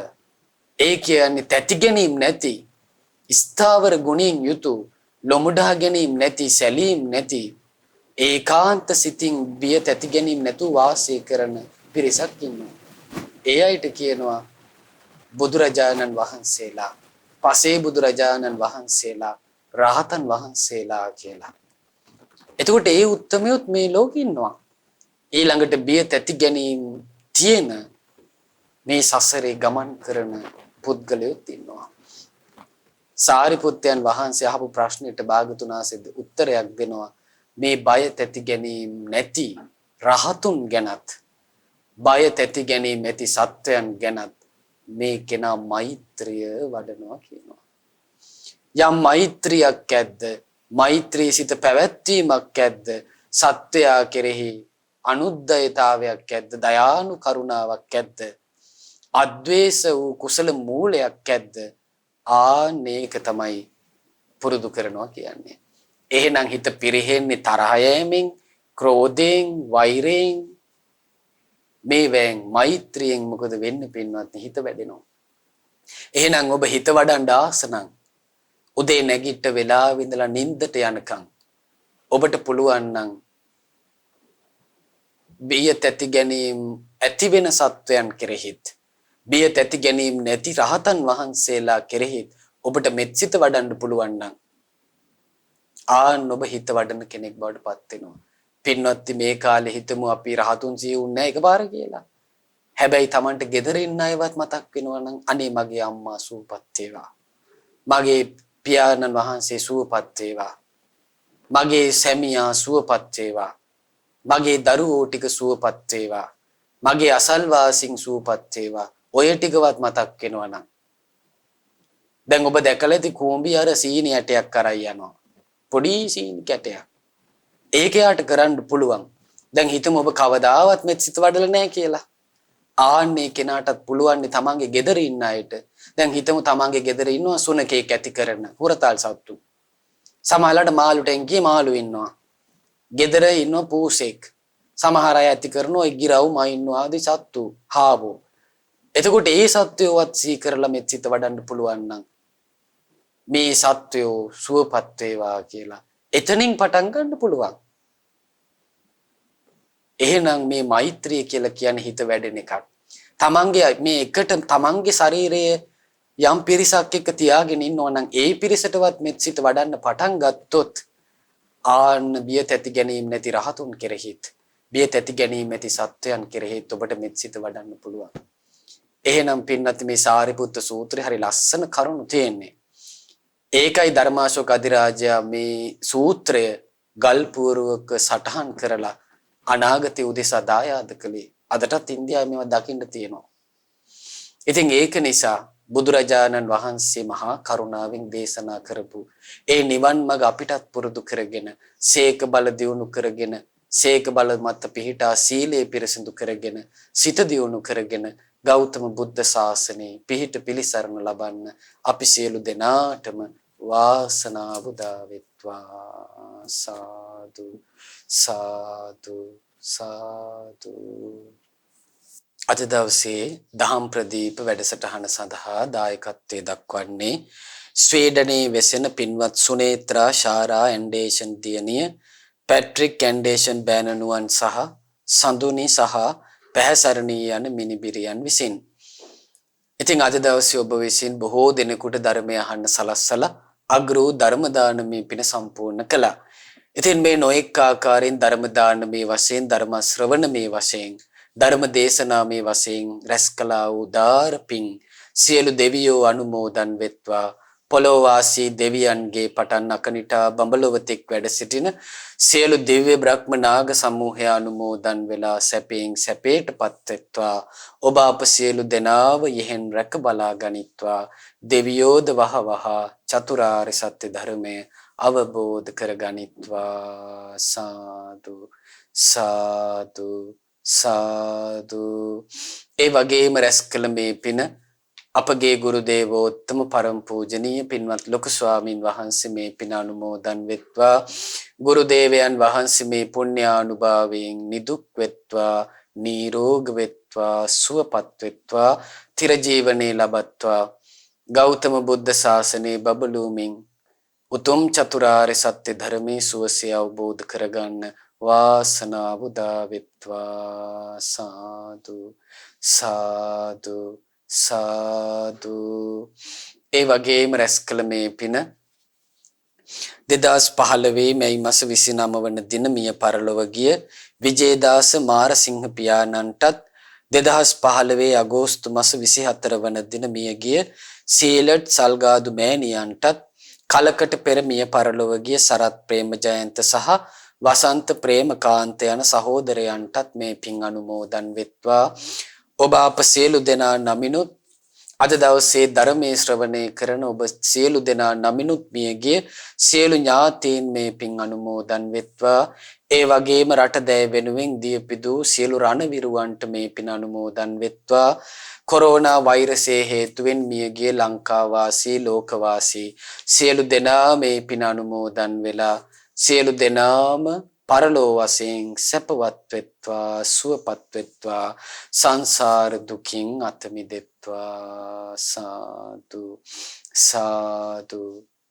ඒ කියන්නේ තැති ගැනීම නැති, ස්ථාවර ගුණයෙන් යුතු, ලොමුඩා ගැනීම නැති, සැලීම් නැති, ඒකාන්ත සිතින් බිය තැති ගැනීම නැතුව වාසය කරන පිරිසක් ඉන්නවා. ඒ අයට කියනවා බුදුරජාණන් වහන්සේලා, පසේ බුදුරජාණන් වහන්සේලා, රහතන් වහන්සේලා කියලා. එතකොට ඒ උත්තමයොත් මේ ලෝකෙ ඉන්නවා. ඊළඟට බිය තැති ගැනීම තියෙන මේ සසරේ ගමන් කරන පුද්ගලයොත් ඉන්නවා. සාරිපුත්තයන් වහන්සේ අහපු ප්‍රශ්නෙට භාගතුන් වහන්සේ උත්තරයක් දෙනවා. මේ බය තැති ගැනීම නැති රහතුන් ගැනත්, බය තැති ගැනීම ඇති සත්වයන් ගැනත් මේ කෙනා මෛත්‍රිය වඩනවා කියනවා. යම් මෛත්‍රියක් ඇද්ද, මෛත්‍රී සිත පැවැත්වීමක් ඇද්ද, සත්වයා කෙරෙහි අනුද්දයතාවයක් ඇද්ද, දයානු කරුණාවක් ඇද්ද, අද්වේෂ වූ කුසල මූලයක් ඇද්ද, ආනේක තමයි පුරුදු කරනවා කියන්නේ. එහෙනම් හිත පිරෙහෙන්නේ තරහ යෑමෙන්, ක්‍රෝධයෙන්, වෛරයෙන්, මේවෙන් මෛත්‍රියෙන් මොකද වෙන්නේ පින්වත්නි? හිත වැඩෙනවා. එහෙනම් ඔබ හිත වඩන්න ආස නම් උදේ නැගිට වෙලාව ඉඳලා නිින්දට යනකම් ඔබට පුළුවන් නම් බිය තැති ගැනීම ඇති වෙන සත්වයන් කෙරෙහිත්, බිය තැති ගැනීම නැති රහතන් වහන්සේලා කෙරෙහිත් ඔබට මෙත්සිත වඩන්න පුළුවන් නම් ආන් ඔබ හිත වඩන කෙනෙක් බවට පත් වෙනවා. පින්වත්නි මේ කාලේ හිතමු අපි රහතුන් ජීවුන්නේ නැහැ එකපාර කියලා. හැබැයි Tamanට ගෙදර ඉන්න අයවත් මතක් වෙනවා නම් අනේ මගේ අම්මා සූපත් වේවා. මගේ පියාණන් වහන්සේ සූපත් වේවා. මගේ සැමියා සූපත් වේවා. මගේ දරුවෝ ටික සූපත් වේවා. මගේ අසල්වාසීන් සූපත් වේවා. ඔය ටිකවත් මතක් වෙනවා නම් දැන් ඔබ දැකලා ඇති කූඹි අර සීනි ඇටයක් කරයි යනවා. පොඩි සීනි කැටයක්. ඒක යාට කරන්න පුළුවන්. දැන් හිතමු ඔබ කවදාවත් මෙත්සිත වඩලා නැහැ කියලා. ආන්නේ කෙනාටත් පුළුවන් තමන්ගේ ගෙදර ඉන්න අයට. දැන් හිතමු තමන්ගේ ගෙදර ඉන්නවා සුනකෙක් ඇති කරන හුරතල් සත්තු. සමහරවිට මාළුටෙන් ගිය මාළු ඉන්නවා. ගෙදර ඉන්නවා පූසෙක්. සමහර අය ඇති කරනවා ඉගිරව් මයින්නවා ආදී සත්තු, හාවෝ. එතකොට ඒ සත්වයවත් සිහි කරලා මෙත්සිත වඩන්න පුළුවන් නම් මේ සත්වයෝ සුවපත් වේවා කියලා එතනින් පටන් ගන්න පුළුවන්. එහෙනම් මේ මෛත්‍රිය කියලා කියන්නේ හිත වැඩෙන එකක්. තමන්ගේ මේ එකට තමන්ගේ ශරීරයේ යම් පිරිසක් එක්ක තියාගෙන ඉන්නවා නම් ඒ පිරිසටවත් මෙත්සිත වඩන්න පටන් ගත්තොත් ආන්න බිය තැති ගැනීම නැති රහතුන් කෙරෙහිත්, බිය තැති ගැනීම නැති සත්වයන් කෙරෙහිත් ඔබට මෙත්සිත වඩන්න පුළුවන්. එහෙනම් පින්නත් මේ සාරිපුත්ත සූත්‍රය හරි ලස්සන කරුණු තියෙන්නේ. ඒකයි ධර්මාශෝක අධිරාජයා මේ සූත්‍රය ගල්පුවරුවක සටහන් කරලා අනාගතය උදෙසා දායාද කළේ. අදටත් ඉන්දියාවේ මේවා දකින්න තියෙනවා. ඉතින් ඒක නිසා බුදුරජාණන් වහන්සේ මහා කරුණාවෙන් දේශනා කරපු ඒ නිවන් මඟ අපිටත් පුරුදු කරගෙන සීක බල දියුණු කරගෙන සීක බල මත පිහිටා සීලේ පිරිසිදු කරගෙන සිත දියුණු කරගෙන ගෞතම බුද්ධ ශාසනයේ පිහිට පිලිසරණ ලබන්න අපි සියලු දෙනාටම වාසනාව උදා වෙත්වා. සාදු සාදු සාදු. අද දවසේ දහම් ප්‍රදීප වැඩසටහන සඳහා දායකත්වයේ දක්වන්නේ ස්වීඩනයේ වෙසෙන පින්වත් සුනේත්‍රා ශාරා ඇන්ඩේෂන් දියණිය, පැට්‍රික් ඇන්ඩේෂන් බෑනනුවන් සහ සඳුනි සහ පැහැසරණී යන මිනිබිරියන් විසින්. ඉතින් අද දවසේ ඔබ විසින් බොහෝ දෙනෙකුට ධර්මය අහන්න සලස්සලා අග්‍රෝ ධර්ම දානමේ පින සම්පූර්ණ කළා. ඉතින් මේ නොඑක ආකාරයෙන් ධර්ම දානමේ වශයෙන් ධර්ම ශ්‍රවණමේ වශයෙන් ධර්ම දේශනාමේ වශයෙන් රැස් කළා වූ උදාර පින් සියලු දෙවියෝ අනුමෝදන් වෙත්වා. පොළොව වාසී දෙවියන්ගේ පටන් අකනිටා බඹලොවතෙක් වැඩ සිටින සියලු දිව්‍ය බ්‍රහ්ම නාග සමූහය අනුමෝදන් වෙලා සැපයෙන් සැපේටපත් වෙත්වා. ඔබ අප සියලු දෙනාව යෙහෙන් රැක බලා ගනිත්වා. දෙවියෝද වහවහ චතුරාර්ය සත්‍ය ධර්මය අවබෝධ කර ගනිත්වා. සාදු සාදු සාදු. ඒ වගේම රැස් කළ මේ පින අපගේ ගුරු දේවෝත්තම පරම පූජනීය පින්වත් ලොකු ස්වාමින් වහන්සේ මේ පින අනුමෝදන් වෙත්වා. ගුරු දේවයන් වහන්සේ මේ පුණ්‍යානුභාවයෙන් නිදුක් වෙත්වා, නිරෝග වෙත්වා, සුවපත් වෙත්වා, තිරජීවනයේ ලබත්වා. ගෞතම බුද්ධ ශාසනයේ බබළුමින් උතුම් චතුරාර්ය සත්‍ය ධර්මයේ සුවසේ අවබෝධ කරගන්න වාසනාව උදා වෙත්වා. සාදු සාදු සාදු. ඒ වගේම රැස් කළ මේ පින 2015 මැයි මාස 29 වන දින මිය පරලොව ගිය විජේදාස මාරසිංහ පියාණන්ටත් 2015 අගෝස්තු මාස 24 වන දින මිය ගිය සීලට් සල්ගාදු මෑණියන්ටත් කලකට පෙර මිය පරලොව ගිය සරත් ප්‍රේමජයන්ත සහ වසන්ත ප්‍රේමකාන්ත යන සහෝදරයන්ටත් මේ පින් අනුමෝදන් වෙත්වා. ඔබ අප සියලු දෙනා නමිනුත් අද දවසේ ධර්මයේ ශ්‍රවණය කරන ඔබ සියලු දෙනා නමිනුත් මියගිය සියලු ඥාතීන් මේ පින් අනුමෝදන් වෙත්වා. ඒ වගේම රටදැය වෙනුවෙන් දීපිදූ සියලු රණවිරුවන්ට මේ පින් අනුමෝදන් වෙත්වා. කොරෝනා වෛරසයේ හේතුවෙන් මියගිය ලංකා වාසී ලෝක වාසී සියලු දෙනා මේ පින් අනුමෝදන් වෙලා සියලු දෙනාම පරලෝ වශයෙන් සැපවත් වෙත්වා, සුවපත් වෙත්වා, සංසාර දුකින් අත මිදෙත්වා. සාදු සාදු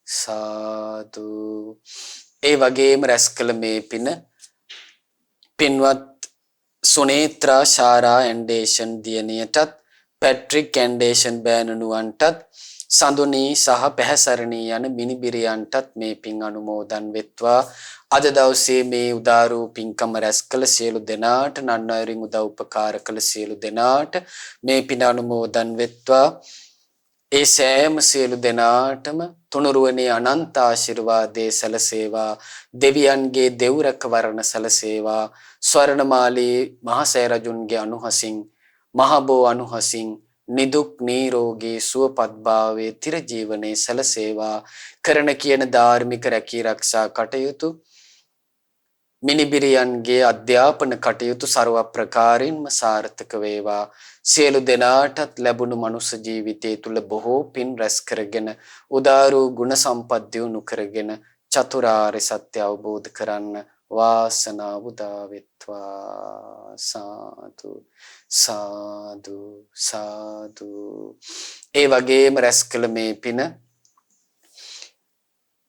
සාදු. ඒ වගේම රැස් කළ මේ පින පින්වත් සුනේත්‍රා ශාරා ඇන්ඩේෂන් දියණියටත්, පැට්‍රික් ඇන්ඩේෂන් බෑනනුවන්ටත්, සඳුනී සහ පැහැසරණී යන මිනිබිරියන්ටත් මේ පින් අනුමෝදන් වෙත්වා. අද දවසේ මේ උදාරූ පින්කම රැස් කළ සියලු දෙනාට, නන්වරින් උදව් උපකාර කළ සියලු දෙනාට මේ පින් අනුමෝදන් වෙත්වා. ඒ සෑම සියලු දෙනාටම තුනුරුවනේ අනන්ත ආශිර්වාදයේ සැලසේවා. දෙවියන්ගේ දෙව්රක වරණ සැලසේවා. ස්වර්ණමාලී මහසෑ රජුන්ගේ අනුහසින්, මහබෝ අනුහසින් නිදුක් නිරෝගී සුවපත් භාවයේ තිරජීවනයේ සැලසේවා. කරන කියන ධාර්මික රැකී ආරක්ෂා කටයුතු, මිනිබිරියන්ගේ අධ්‍යාපන කටයුතු ਸਰව ප්‍රකාරින්ම සාර්ථක වේවා. සියලු දෙනාටත් ලැබුණු මනුෂ්‍ය ජීවිතයේ තුල බොහෝ පින් රැස් කරගෙන උදාරෝ ගුණ සම්පත් දියුණු කරගෙන චතුරාර්ය සත්‍ය අවබෝධ කරන්න වාසනාව උදා වෙත්වා. සාදු සාදු සාදු. ඒ වගේම රැස් කළ මේ පින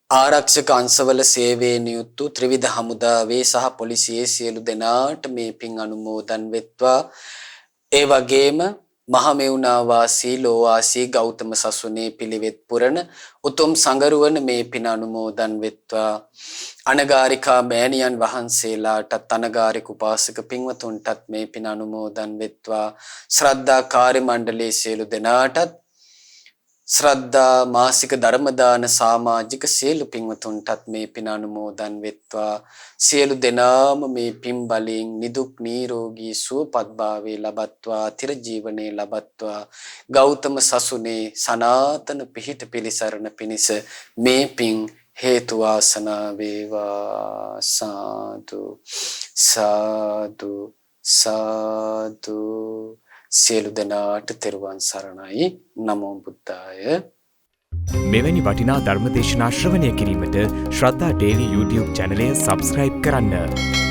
ආරක්ෂක අංශවල සේවයේ නියුතු ත්‍රිවිධ හමුදාවේ සහ පොලිසියේ සියලු දෙනාට මේ පින් අනුමෝදන් වෙත්වා. ඒ වගේම මහමෙවුනා වාසී ලෝවාසී ගෞතම සසුනේ පිළිවෙත් පුරන උතුම් සංගරුවන මේ පින අනුමෝදන් වෙත්වා. අනගාരികා මෑණියන් වහන්සේලාටත් අනගාരിക උපාසක පින්වතුන්ටත් මේ පින අනුමෝදන් වෙත්වා. ශ්‍රද්ධා කාර්ය මණ්ඩලයේ සියලු දෙනාටත් ශ්‍රද්ධා මාසික ධර්ම දාන සමාජික සියලු පින්වතුන්ටත් මේ පින අනුමෝදන් වෙත්වා. සියලු දෙනාම මේ පින් බලයෙන් නිදුක් නිරෝගී සුවපත් භාවයේ ලබත්වා, තිර ජීවනයේ ලබත්වා. ගෞතම සසුනේ සනාතන පිහිට පිලිසරණ පිණිස මේ පින් හේතු වාසනා වේවා. සාදු සාදු සාදු. සියලු දෙනාට තෙරුවන් සරණයි. නමෝ බුද්ධාය. මෙවැනි වටිනා ධර්මදේශනා ශ්‍රවණය කිරීමට ශ්‍රද්ධා ටෙලි YouTube චැනලය සබ්ස්ක්‍රයිබ් කරන්න.